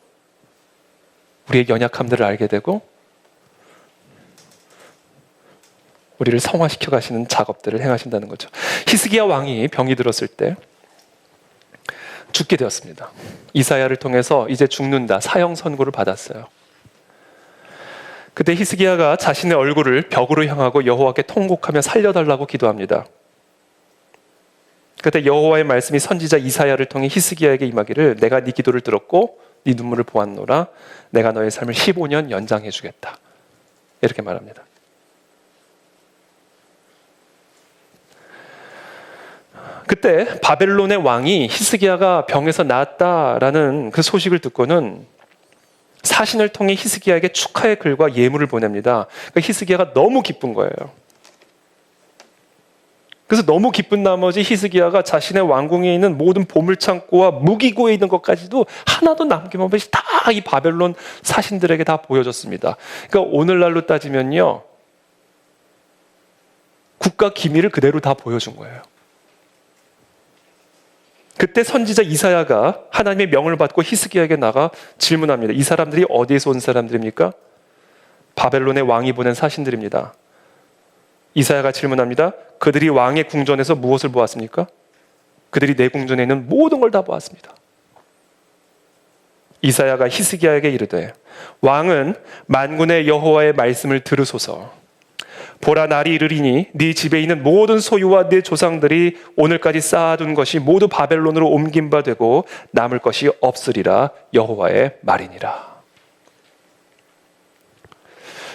A: 우리의 연약함들을 알게 되고 우리를 성화시켜 가시는 작업들을 행하신다는 거죠. 히스기야 왕이 병이 들었을 때 죽게 되었습니다. 이사야를 통해서 이제 죽는다 사형 선고를 받았어요. 그때 히스기야가 자신의 얼굴을 벽으로 향하고 여호와께 통곡하며 살려달라고 기도합니다. 그때 여호와의 말씀이 선지자 이사야를 통해 히스기야에게 임하기를 내가 네 기도를 들었고 네 눈물을 보았노라 내가 너의 삶을 15년 연장해 주겠다. 이렇게 말합니다. 그때 바벨론의 왕이 히스기야가 병에서 나았다라는 그 소식을 듣고는 사신을 통해 히스기야에게 축하의 글과 예물을 보냅니다. 그러니까 히스기야가 너무 기쁜 거예요. 그래서 너무 기쁜 나머지 히스기야가 자신의 왕궁에 있는 모든 보물창고와 무기고에 있는 것까지도 하나도 남김없이 다 이 바벨론 사신들에게 다 보여줬습니다. 그러니까 오늘날로 따지면요 국가 기밀을 그대로 다 보여준 거예요. 그때 선지자 이사야가 하나님의 명을 받고 히스기야에게 나가 질문합니다. 이 사람들이 어디에서 온 사람들입니까? 바벨론의 왕이 보낸 사신들입니다. 이사야가 질문합니다. 그들이 왕의 궁전에서 무엇을 보았습니까? 그들이 내궁전에 있는 모든 걸 다 보았습니다. 이사야가 히스기야에게 이르되 왕은 만군의 여호와의 말씀을 들으소서. 보라, 날이 이르리니 네 집에 있는 모든 소유와 네 조상들이 오늘까지 쌓아둔 것이 모두 바벨론으로 옮긴 바 되고 남을 것이 없으리라. 여호와의 말이니라.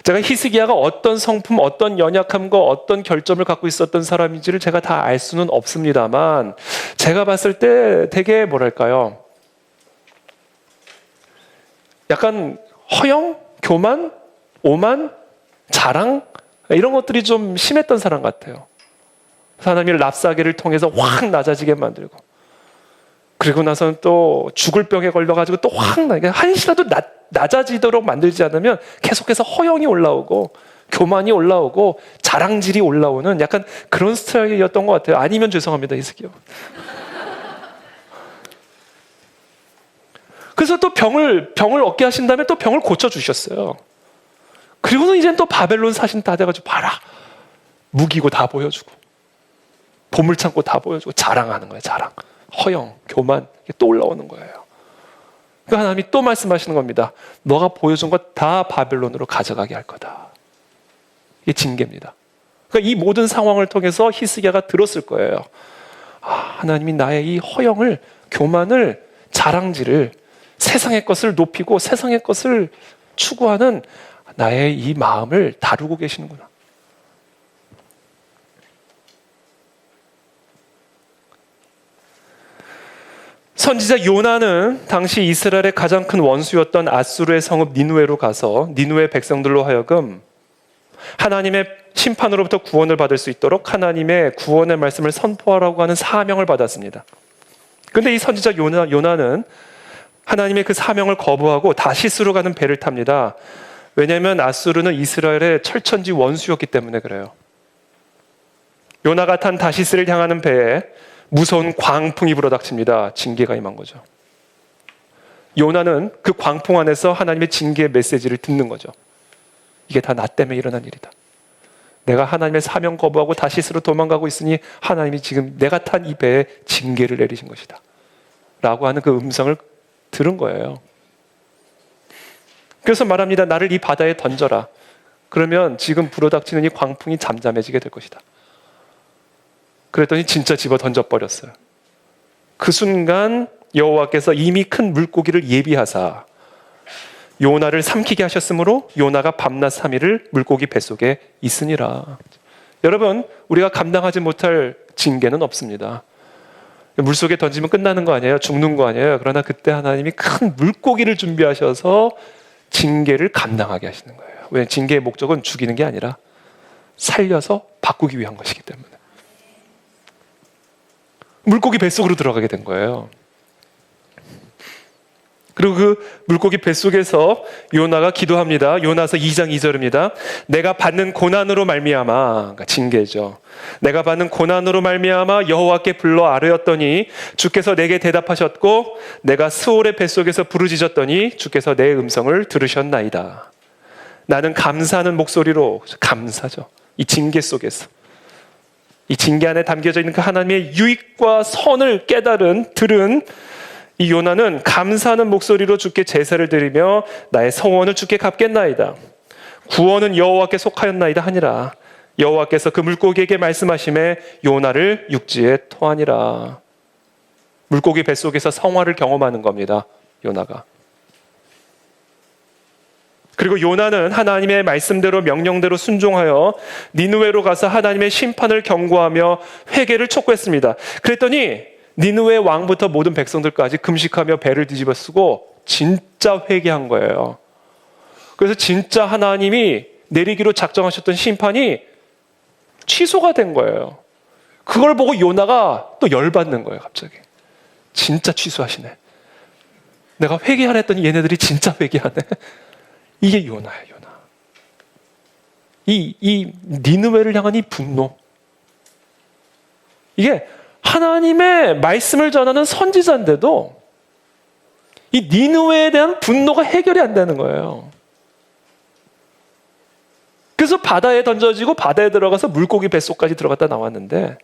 A: 제가 히스기야가 어떤 성품, 어떤 연약함과 어떤 결점을 갖고 있었던 사람인지를 제가 다 알 수는 없습니다만, 제가 봤을 때 되게 뭐랄까요, 약간 허영, 교만, 오만, 자랑, 이런 것들이 좀 심했던 사람 같아요. 하나님이 랍사게를 통해서 확 낮아지게 만들고, 그리고 나서는 또 죽을 병에 걸려가지고 또 확 한시라도 낮아지도록 만들지 않으면 계속해서 허영이 올라오고 교만이 올라오고 자랑질이 올라오는 약간 그런 스타일이었던 것 같아요. 아니면 죄송합니다, 히스기야. 그래서 또 병을 얻게 하신 다음에 또 병을 고쳐주셨어요. 그리고는 이제는 또 바벨론 사신 다 돼가지고 봐라, 무기고 다 보여주고 보물창고 다 보여주고 자랑하는 거예요. 자랑, 허영, 교만, 이게 또 올라오는 거예요. 그러니까 하나님이 또 말씀하시는 겁니다. 너가 보여준 것 다 바벨론으로 가져가게 할 거다. 이게 징계입니다. 그러니까 이 모든 상황을 통해서 히스기야가 들었을 거예요. 하나님이 나의 이 허영을, 교만을, 자랑질을, 세상의 것을 높이고 세상의 것을 추구하는 나의 이 마음을 다루고 계시는구나. 선지자 요나는 당시 이스라엘의 가장 큰 원수였던 아수르의 성읍 니느웨로 가서 니느웨 백성들로 하여금 하나님의 심판으로부터 구원을 받을 수 있도록 하나님의 구원의 말씀을 선포하라고 하는 사명을 받았습니다. 그런데 이 선지자 요나는 하나님의 그 사명을 거부하고 다시스로 가는 배를 탑니다. 왜냐하면 아수르는 이스라엘의 철천지 원수였기 때문에 그래요. 요나가 탄 다시스를 향하는 배에 무서운 광풍이 불어닥칩니다. 징계가 임한 거죠. 요나는 그 광풍 안에서 하나님의 징계의 메시지를 듣는 거죠. 이게 다 나 때문에 일어난 일이다. 내가 하나님의 사명 거부하고 다시스로 도망가고 있으니 하나님이 지금 내가 탄 이 배에 징계를 내리신 것이다. 라고 하는 그 음성을 들은 거예요. 그래서 말합니다. 나를 이 바다에 던져라. 그러면 지금 불어닥치는 이 광풍이 잠잠해지게 될 것이다. 그랬더니 진짜 집어 던져버렸어요. 그 순간 여호와께서 이미 큰 물고기를 예비하사 요나를 삼키게 하셨으므로 요나가 밤낮 3일을 물고기 뱃속에 있으니라. 여러분, 우리가 감당하지 못할 징계는 없습니다. 물속에 던지면 끝나는 거 아니에요? 죽는 거 아니에요? 그러나 그때 하나님이 큰 물고기를 준비하셔서 징계를 감당하게 하시는 거예요. 왜? 징계의 목적은 죽이는 게 아니라 살려서 바꾸기 위한 것이기 때문에. 물고기 뱃속으로 들어가게 된 거예요. 그리고 그 물고기 뱃속에서 요나가 기도합니다. 요나서 2장 2절입니다. 내가 받는 고난으로 말미암아, 그러니까 징계죠. 내가 받는 고난으로 말미암아 여호와께 불러 아뢰었더니 주께서 내게 대답하셨고 내가 스올의 뱃속에서 부르짖었더니 주께서 내 음성을 들으셨나이다. 나는 감사하는 목소리로, 감사죠. 이 징계 속에서, 이 징계 안에 담겨져 있는 그 하나님의 유익과 선을 들은 이 요나는 감사하는 목소리로 주께 제사를 드리며 나의 성원을 주께 갚겠나이다. 구원은 여호와께 속하였나이다 하니라. 여호와께서 그 물고기에게 말씀하시매 요나를 육지에 토하니라. 물고기 뱃속에서 성화를 경험하는 겁니다. 요나가. 그리고 요나는 하나님의 말씀대로 명령대로 순종하여 니느웨로 가서 하나님의 심판을 경고하며 회개를 촉구했습니다. 그랬더니 니느웨 왕부터 모든 백성들까지 금식하며 배를 뒤집어 쓰고 진짜 회개한 거예요. 그래서 진짜 하나님이 내리기로 작정하셨던 심판이 취소가 된 거예요. 그걸 보고 요나가 또 열받는 거예요. 갑자기. 진짜 취소하시네. 내가 회개하라 했더니 얘네들이 진짜 회개하네. 이게 요나예요. 요나. 이 니느웨를 향한 이 분노. 이게 하나님의 말씀을 전하는 선지자인데도 이 니느웨에 대한 분노가 해결이 안 되는 거예요. 그래서 바다에 던져지고 바다에 들어가서 물고기 뱃속까지 들어갔다 나왔는데,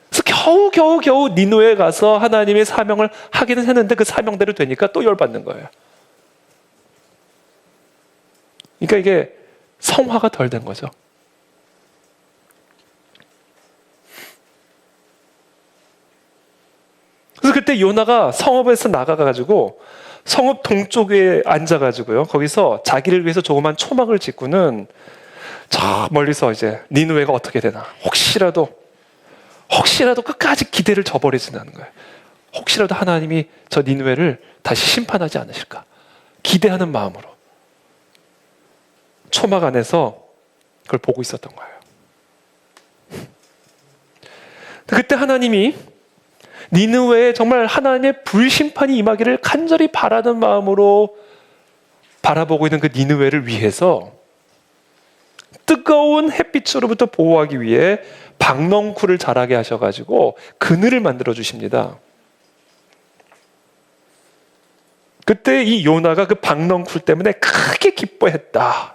A: 그래서 겨우 니느웨에 가서 하나님의 사명을 하기는 했는데 그 사명대로 되니까 또 열받는 거예요. 그러니까 이게 성화가 덜 된 거죠. 그래서 그때 요나가 성읍에서 나가가지고 성읍 동쪽에 앉아가지고요. 거기서 자기를 위해서 조그만 초막을 짓고는 저 멀리서 이제 니느웨가 어떻게 되나 혹시라도 끝까지 기대를 저버리지는 않는 거예요. 혹시라도 하나님이 저 니느웨를 다시 심판하지 않으실까 기대하는 마음으로 초막 안에서 그걸 보고 있었던 거예요. 그때 하나님이 니느웨에 정말 하나님의 불심판이 임하기를 간절히 바라는 마음으로 바라보고 있는 그 니느웨를 위해서 뜨거운 햇빛으로부터 보호하기 위해 박넝쿨을 자라게 하셔가지고 그늘을 만들어 주십니다. 그때 이 요나가 그 박넝쿨 때문에 크게 기뻐했다.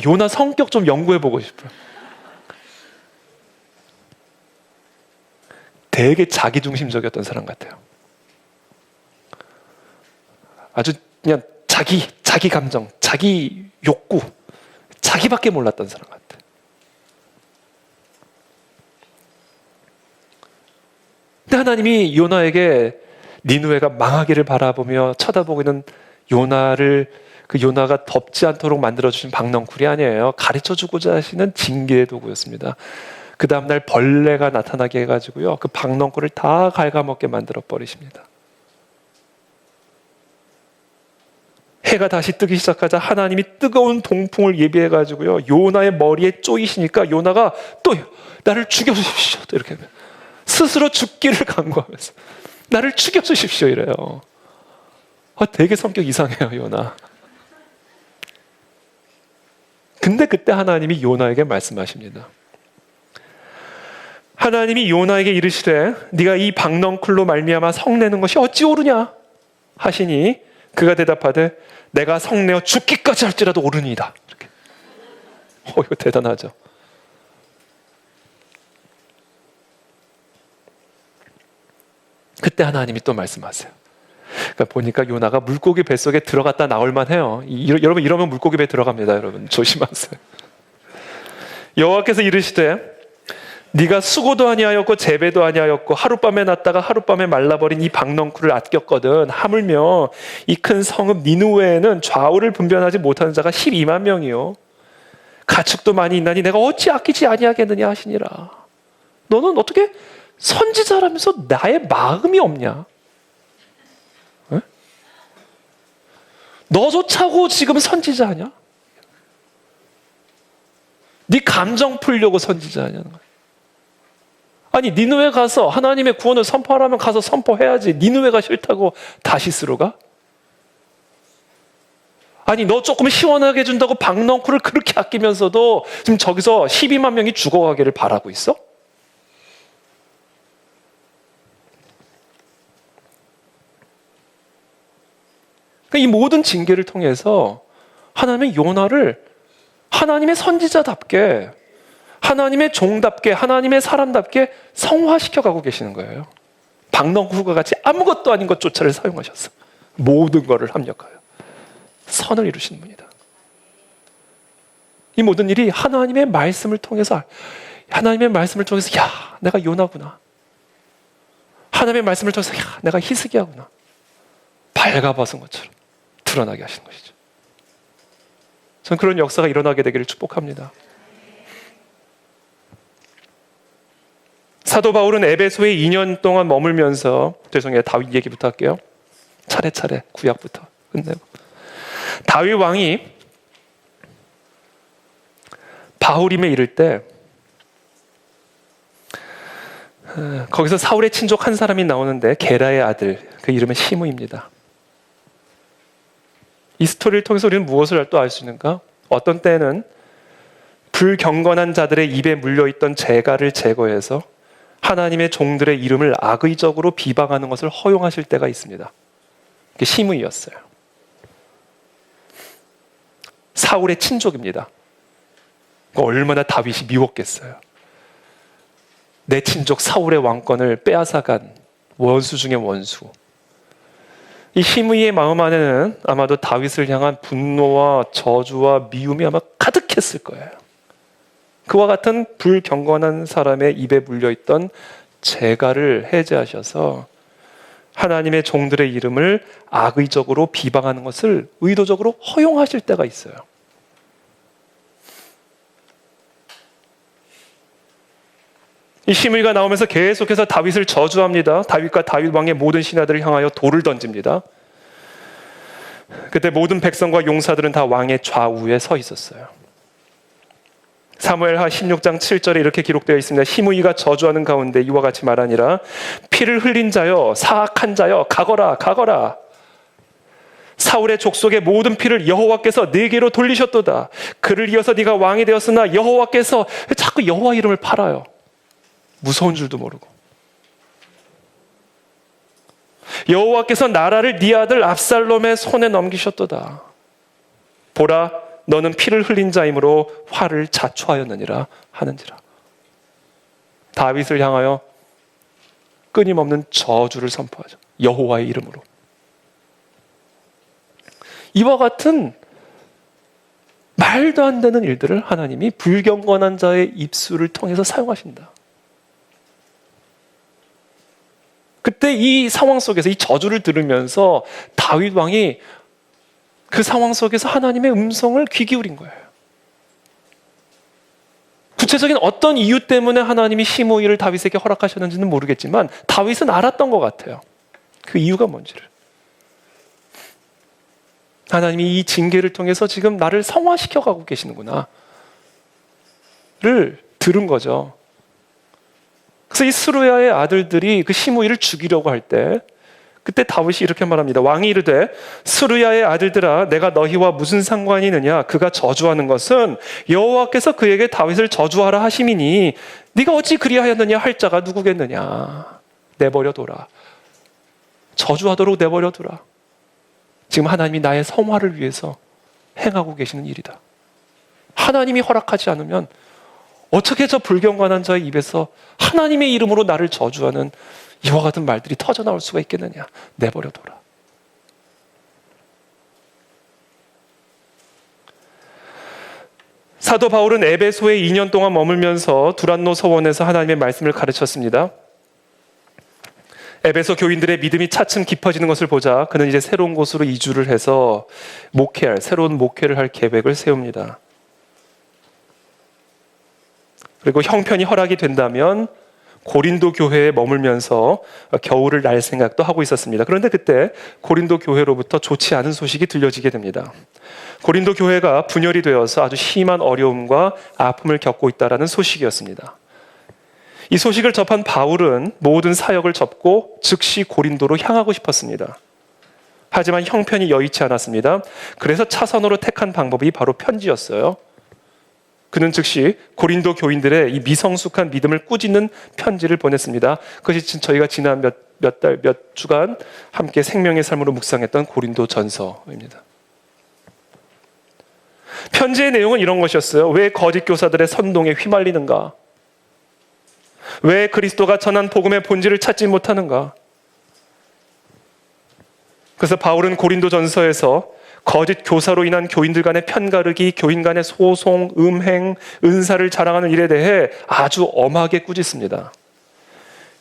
A: 요나 성격 좀 연구해보고 싶어요. 되게 자기중심적이었던 사람 같아요. 아주 그냥 자기 감정, 자기 욕구, 자기밖에 몰랐던 사람 같아요. 근데 하나님이 요나에게 니느웨가 망하기를 바라보며 쳐다보고 있는 요나를 그 요나가 덥지 않도록 만들어주신 박넝쿨이 아니에요. 가르쳐주고자 하시는 징계의 도구였습니다. 그 다음날 벌레가 나타나게 해가지고요. 그 박넝쿨을 다 갉아먹게 만들어 버리십니다. 해가 다시 뜨기 시작하자 하나님이 뜨거운 동풍을 예비해가지고요. 요나의 머리에 쪼이시니까 요나가 또 나를 죽여주십시오. 또 이렇게 스스로 죽기를 간구하면서 나를 죽여주십시오 이래요. 되게 성격 이상해요 요나. 근데 그때 하나님이 요나에게 말씀하십니다. 하나님이 요나에게 이르시되 네가 이 박넝쿨로 말미암아 성내는 것이 어찌 옳으냐 하시니 그가 대답하되 내가 성내어 죽기까지 할지라도 옳으니이다. 이렇게. 이거 대단하죠. 그때 하나님이 또 말씀하세요. 그러니까 보니까 요나가 물고기 뱃속에 들어갔다 나올만 해요. 여러분 이러면 물고기 배 들어갑니다. 여러분 조심하세요. 여호와께서 이르시되 네가 수고도 아니하였고 재배도 아니하였고 하룻밤에 났다가 하룻밤에 말라버린 이 박넝쿨을 아꼈거든. 하물며 이 큰 성읍 니느웨에는 좌우를 분별하지 못하는 자가 12만 명이요 가축도 많이 있나니 내가 어찌 아끼지 아니하겠느냐 하시니라. 너는 어떻게 선지자라면서 나의 마음이 없냐? 에? 너조차고 지금 선지자냐? 네 감정 풀려고 선지자냐는 거야. 아니 니느웨 가서 하나님의 구원을 선포하라면 가서 선포해야지. 니느웨가 싫다고 다시스로 가? 아니 너 조금 시원하게 해준다고 박넝쿨을 그렇게 아끼면서도 지금 저기서 12만 명이 죽어가기를 바라고 있어? 그러니까 이 모든 징계를 통해서 하나님의 요나를 하나님의 선지자답게 하나님의 종답게 하나님의 사람답게 성화시켜가고 계시는 거예요. 박넝쿨과 같이 아무것도 아닌 것조차를 사용하셨어. 모든 것을 합력하여 선을 이루시는 분이다. 이 모든 일이 하나님의 말씀을 통해서 야 내가 요나구나. 하나님의 말씀을 통해서 야 내가 히스기야구나. 발가벗은 것처럼 드러나게 하시는 것이죠. 저는 그런 역사가 일어나게 되기를 축복합니다. 사도 바울은 에베소에 2년 동안 머물면서 다윗 얘기부터 할게요. 차례차례 구약부터 끝내고 다윗 왕이 바후림에 이를 때 거기서 사울의 친족 한 사람이 나오는데 게라의 아들 그 이름은 시므입니다. 이 스토리를 통해서 우리는 무엇을 또 알 수 있는가? 어떤 때는 불경건한 자들의 입에 물려있던 재갈을 제거해서 하나님의 종들의 이름을 악의적으로 비방하는 것을 허용하실 때가 있습니다. 그게 시므이였어요. 사울의 친족입니다. 얼마나 다윗이 미웠겠어요. 내 친족 사울의 왕권을 빼앗아간 원수 중의 원수. 이 시므이의 마음 안에는 아마도 다윗을 향한 분노와 저주와 미움이 아마 가득했을 거예요. 그와 같은 불경건한 사람의 입에 물려있던 재갈을 해제하셔서 하나님의 종들의 이름을 악의적으로 비방하는 것을 의도적으로 허용하실 때가 있어요. 이 시므이가 나오면서 계속해서 다윗을 저주합니다. 다윗과 다윗 왕의 모든 신하들을 향하여 돌을 던집니다. 그때 모든 백성과 용사들은 다 왕의 좌우에 서 있었어요. 사무엘하 16장 7절에 이렇게 기록되어 있습니다. 시므이가 저주하는 가운데 이와 같이 말하니라. 피를 흘린 자여, 사악한 자여, 가거라, 가거라. 사울의 족속의 모든 피를 여호와께서 네게로 돌리셨도다. 그를 이어서 네가 왕이 되었으나 여호와께서, 자꾸 여호와 이름을 팔아요. 무서운 줄도 모르고. 여호와께서 나라를 네 아들 압살롬의 손에 넘기셨도다. 보라, 너는 피를 흘린 자이므로 화를 자초하였느니라 하는지라. 다윗을 향하여 끊임없는 저주를 선포하죠. 여호와의 이름으로. 이와 같은 말도 안 되는 일들을 하나님이 불경건한 자의 입술을 통해서 사용하신다. 그때 이 상황 속에서 이 저주를 들으면서 다윗 왕이 그 상황 속에서 하나님의 음성을 귀 기울인 거예요. 구체적인 어떤 이유 때문에 하나님이 시므이를 다윗에게 허락하셨는지는 모르겠지만 다윗은 알았던 것 같아요. 그 이유가 뭔지를. 하나님이 이 징계를 통해서 지금 나를 성화시켜가고 계시는구나 를 들은 거죠. 그래서 이 스루야의 아들들이 그 시므이를 죽이려고 할 때 그때 다윗이 이렇게 말합니다. 왕이 이르되 스루야의 아들들아 내가 너희와 무슨 상관이 있느냐. 그가 저주하는 것은 여호와께서 그에게 다윗을 저주하라 하심이니 네가 어찌 그리하였느냐 할 자가 누구겠느냐. 내버려둬라. 저주하도록 내버려두라. 지금 하나님이 나의 성화를 위해서 행하고 계시는 일이다. 하나님이 허락하지 않으면 어떻게 저 불경건한 자의 입에서 하나님의 이름으로 나를 저주하는 이와 같은 말들이 터져나올 수가 있겠느냐. 내버려둬라. 사도 바울은 에베소에 2년 동안 머물면서 두란노 서원에서 하나님의 말씀을 가르쳤습니다. 에베소 교인들의 믿음이 차츰 깊어지는 것을 보자 그는 이제 새로운 곳으로 이주를 해서 새로운 목회를 할 계획을 세웁니다. 그리고 형편이 허락이 된다면 고린도 교회에 머물면서 겨울을 날 생각도 하고 있었습니다. 그런데 그때 고린도 교회로부터 좋지 않은 소식이 들려지게 됩니다. 고린도 교회가 분열이 되어서 아주 심한 어려움과 아픔을 겪고 있다는 소식이었습니다. 이 소식을 접한 바울은 모든 사역을 접고 즉시 고린도로 향하고 싶었습니다. 하지만 형편이 여의치 않았습니다. 그래서 차선으로 택한 방법이 바로 편지였어요. 그는 즉시 고린도 교인들의 이 미성숙한 믿음을 꾸짖는 편지를 보냈습니다. 그것이 저희가 지난 몇 주간 함께 생명의 삶으로 묵상했던 고린도 전서입니다. 편지의 내용은 이런 것이었어요. 왜 거짓 교사들의 선동에 휘말리는가? 왜 그리스도가 전한 복음의 본질을 찾지 못하는가? 그래서 바울은 고린도 전서에서 거짓 교사로 인한 교인들 간의 편가르기, 교인 간의 소송, 음행, 은사를 자랑하는 일에 대해 아주 엄하게 꾸짖습니다.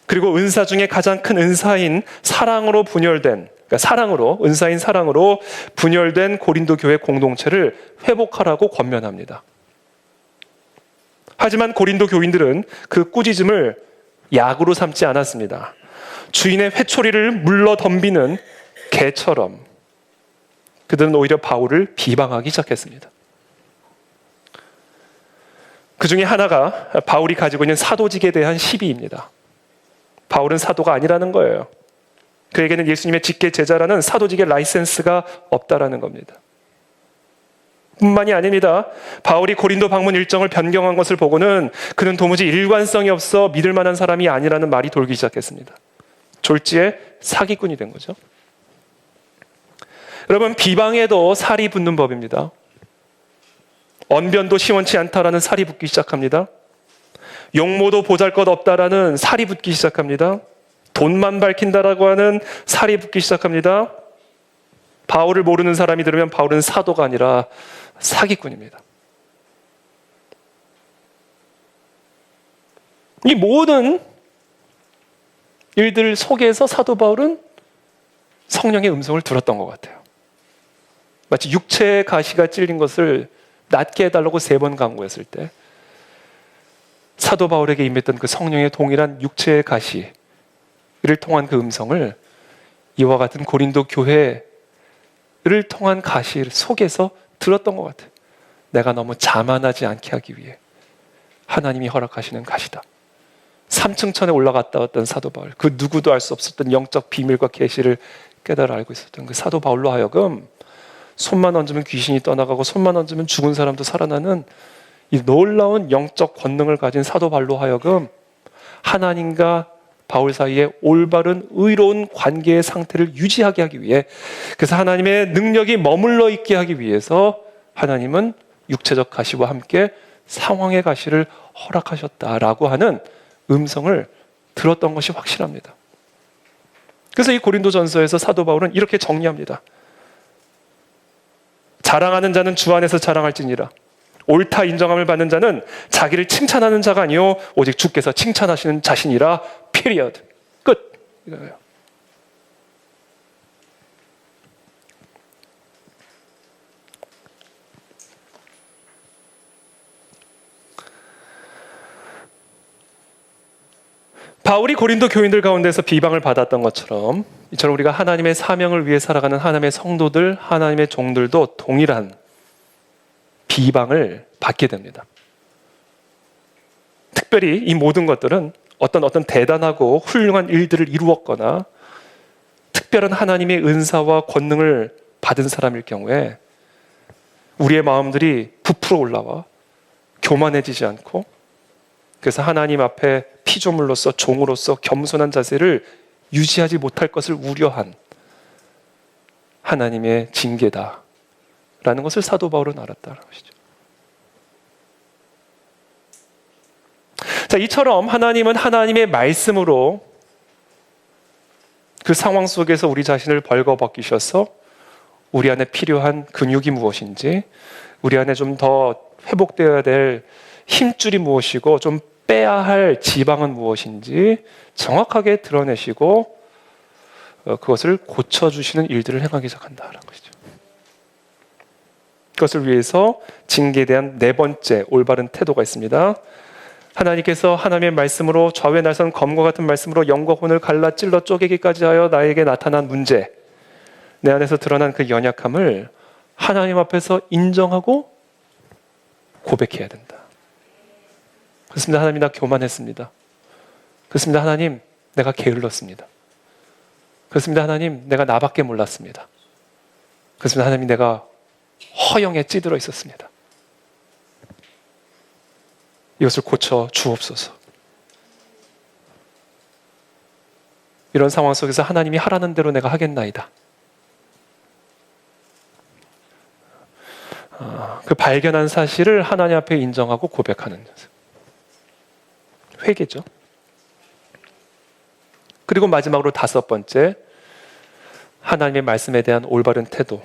A: 그리고 은사 중에 가장 큰 은사인 사랑으로 분열된, 그러니까 은사인 사랑으로 분열된 고린도 교회 공동체를 회복하라고 권면합니다. 하지만 고린도 교인들은 그 꾸짖음을 약으로 삼지 않았습니다. 주인의 회초리를 물러 덤비는 개처럼 그들은 오히려 바울을 비방하기 시작했습니다. 그 중에 하나가 바울이 가지고 있는 사도직에 대한 시비입니다. 바울은 사도가 아니라는 거예요. 그에게는 예수님의 직계 제자라는 사도직의 라이센스가 없다라는 겁니다. 뿐만이 아닙니다. 바울이 고린도 방문 일정을 변경한 것을 보고는 그는 도무지 일관성이 없어 믿을 만한 사람이 아니라는 말이 돌기 시작했습니다. 졸지에 사기꾼이 된 거죠. 여러분, 비방에도 살이 붙는 법입니다. 언변도 시원치 않다라는 살이 붙기 시작합니다. 용모도 보잘것없다라는 살이 붙기 시작합니다. 돈만 밝힌다라고 하는 살이 붙기 시작합니다. 바울을 모르는 사람이 들으면 바울은 사도가 아니라 사기꾼입니다. 이 모든 일들 속에서 사도 바울은 성령의 음성을 들었던 것 같아요. 마치 육체의 가시가 찔린 것을 낫게 해달라고 3번 간구했을 때 사도 바울에게 임했던 그 성령의 동일한 육체의 가시를 통한 그 음성을 이와 같은 고린도 교회를 통한 가시 속에서 들었던 것 같아요. 내가 너무 자만하지 않게 하기 위해 하나님이 허락하시는 가시다. 3층 천에 올라갔다 왔던 사도 바울, 그 누구도 알 수 없었던 영적 비밀과 계시를 깨달아 알고 있었던 그 사도 바울로 하여금 손만 얹으면 귀신이 떠나가고 손만 얹으면 죽은 사람도 살아나는 이 놀라운 영적 권능을 가진 사도 바울로 하여금 하나님과 바울 사이에 올바른 의로운 관계의 상태를 유지하게 하기 위해, 그래서 하나님의 능력이 머물러 있게 하기 위해서 하나님은 육체적 가시와 함께 상황의 가시를 허락하셨다라고 하는 음성을 들었던 것이 확실합니다. 그래서 이 고린도전서에서 사도 바울은 이렇게 정리합니다. 자랑하는 자는 주 안에서 자랑할지니라. 옳다 인정함을 받는 자는 자기를 칭찬하는 자가 아니요 오직 주께서 칭찬하시는 자신이라. period. 끝. 이거예요. 바울이 고린도 교인들 가운데서 비방을 받았던 것처럼 이처럼 우리가 하나님의 사명을 위해 살아가는 하나님의 성도들, 하나님의 종들도 동일한 비방을 받게 됩니다. 특별히 이 모든 것들은 어떤 대단하고 훌륭한 일들을 이루었거나 특별한 하나님의 은사와 권능을 받은 사람일 경우에 우리의 마음들이 부풀어 올라와 교만해지지 않고, 그래서 하나님 앞에 피조물로서 종으로서 겸손한 자세를 유지하지 못할 것을 우려한 하나님의 징계다라는 것을 사도 바울은 알았다는 것이죠. 자, 이처럼 하나님은 하나님의 말씀으로 그 상황 속에서 우리 자신을 벌거벗기셔서 우리 안에 필요한 근육이 무엇인지, 우리 안에 좀 더 회복되어야 될 힘줄이 무엇이고 좀 빼야 할 지방은 무엇인지 정확하게 드러내시고 그것을 고쳐주시는 일들을 행하기 시작한다는 것이죠. 그것을 위해서 징계에 대한 4번째 올바른 태도가 있습니다. 하나님께서 하나님의 말씀으로 좌우에 날선 검과 같은 말씀으로 영과 혼을 갈라 찔러 쪼개기까지 하여 나에게 나타난 문제, 내 안에서 드러난 그 연약함을 하나님 앞에서 인정하고 고백해야 된다. 그렇습니다. 하나님, 나 교만했습니다. 그렇습니다. 하나님, 내가 게을렀습니다. 그렇습니다. 하나님, 내가 나밖에 몰랐습니다. 그렇습니다. 하나님, 내가 허영에 찌들어 있었습니다. 이것을 고쳐 주옵소서. 이런 상황 속에서 하나님이 하라는 대로 내가 하겠나이다. 그 발견한 사실을 하나님 앞에 인정하고 고백하는 회개죠. 그리고 마지막으로 5번째, 하나님의 말씀에 대한 올바른 태도.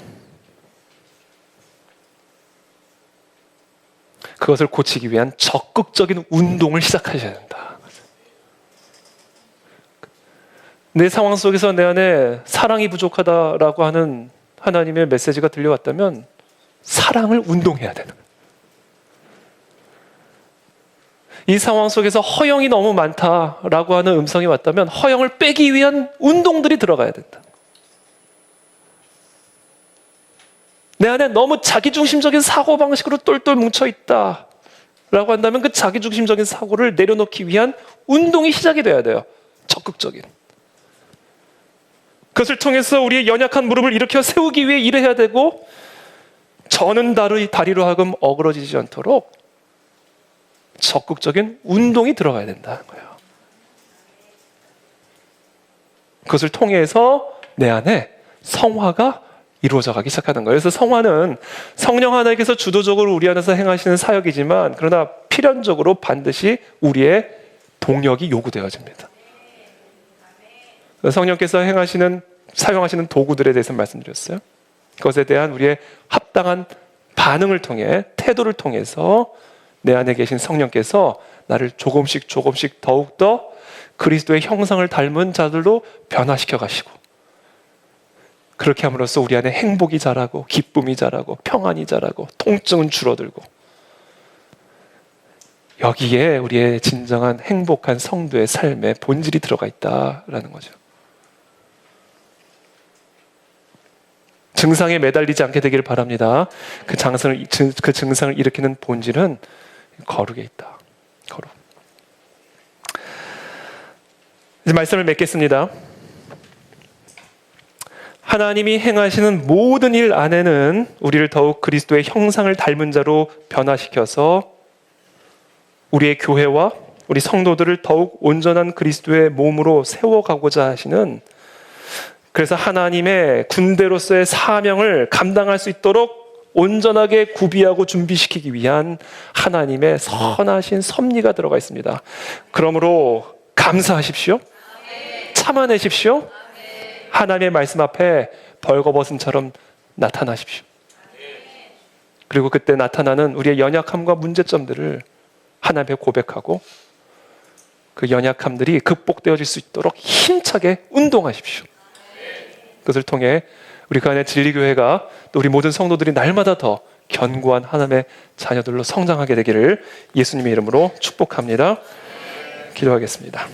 A: 그것을 고치기 위한 적극적인 운동을 시작하셔야 된다. 내 상황 속에서 내 안에 사랑이 부족하다라고 하는 하나님의 메시지가 들려왔다면 사랑을 운동해야 되는 거예요. 이 상황 속에서 허영이 너무 많다라고 하는 음성이 왔다면 허영을 빼기 위한 운동들이 들어가야 된다. 내 안에 너무 자기중심적인 사고방식으로 똘똘 뭉쳐있다라고 한다면 그 자기중심적인 사고를 내려놓기 위한 운동이 시작이 돼야 돼요. 적극적인. 그것을 통해서 우리의 연약한 무릎을 일으켜 세우기 위해 일해야 되고, 저는 다리로 하여금 어그러지지 않도록 적극적인 운동이 들어가야 된다는 거예요. 그것을 통해서 내 안에 성화가 이루어져 가기 시작하는 거예요. 그래서 성화는 성령 하나님께서 주도적으로 우리 안에서 행하시는 사역이지만 그러나 필연적으로 반드시 우리의 동력이 요구되어집니다. 성령께서 사용하시는 도구들에 대해서 말씀드렸어요. 그것에 대한 우리의 합당한 반응을 통해, 태도를 통해서 내 안에 계신 성령께서 나를 조금씩 더욱더 그리스도의 형상을 닮은 자들로 변화시켜 가시고, 그렇게 함으로써 우리 안에 행복이 자라고 기쁨이 자라고 평안이 자라고 통증은 줄어들고, 여기에 우리의 진정한 행복한 성도의 삶의 본질이 들어가 있다라는 거죠. 증상에 매달리지 않게 되기를 바랍니다. 그 증상을 일으키는 본질은 거룩에 있다. 거룩. 이제 말씀을 맺겠습니다. 하나님이 행하시는 모든 일 안에는 우리를 더욱 그리스도의 형상을 닮은 자로 변화시켜서 우리의 교회와 우리 성도들을 더욱 온전한 그리스도의 몸으로 세워가고자 하시는, 그래서 하나님의 군대로서의 사명을 감당할 수 있도록 온전하게 구비하고 준비시키기 위한 하나님의 선하신 섭리가 들어가 있습니다. 그러므로 감사하십시오. 참아내십시오. 하나님의 말씀 앞에 벌거벗은처럼 나타나십시오. 그리고 그때 나타나는 우리의 연약함과 문제점들을 하나님 앞에 고백하고 그 연약함들이 극복되어질 수 있도록 힘차게 운동하십시오. 그것을 통해 우리 그 안에 진리교회가 또 우리 모든 성도들이 날마다 더 견고한 하나님의 자녀들로 성장하게 되기를 예수님의 이름으로 축복합니다. 기도하겠습니다.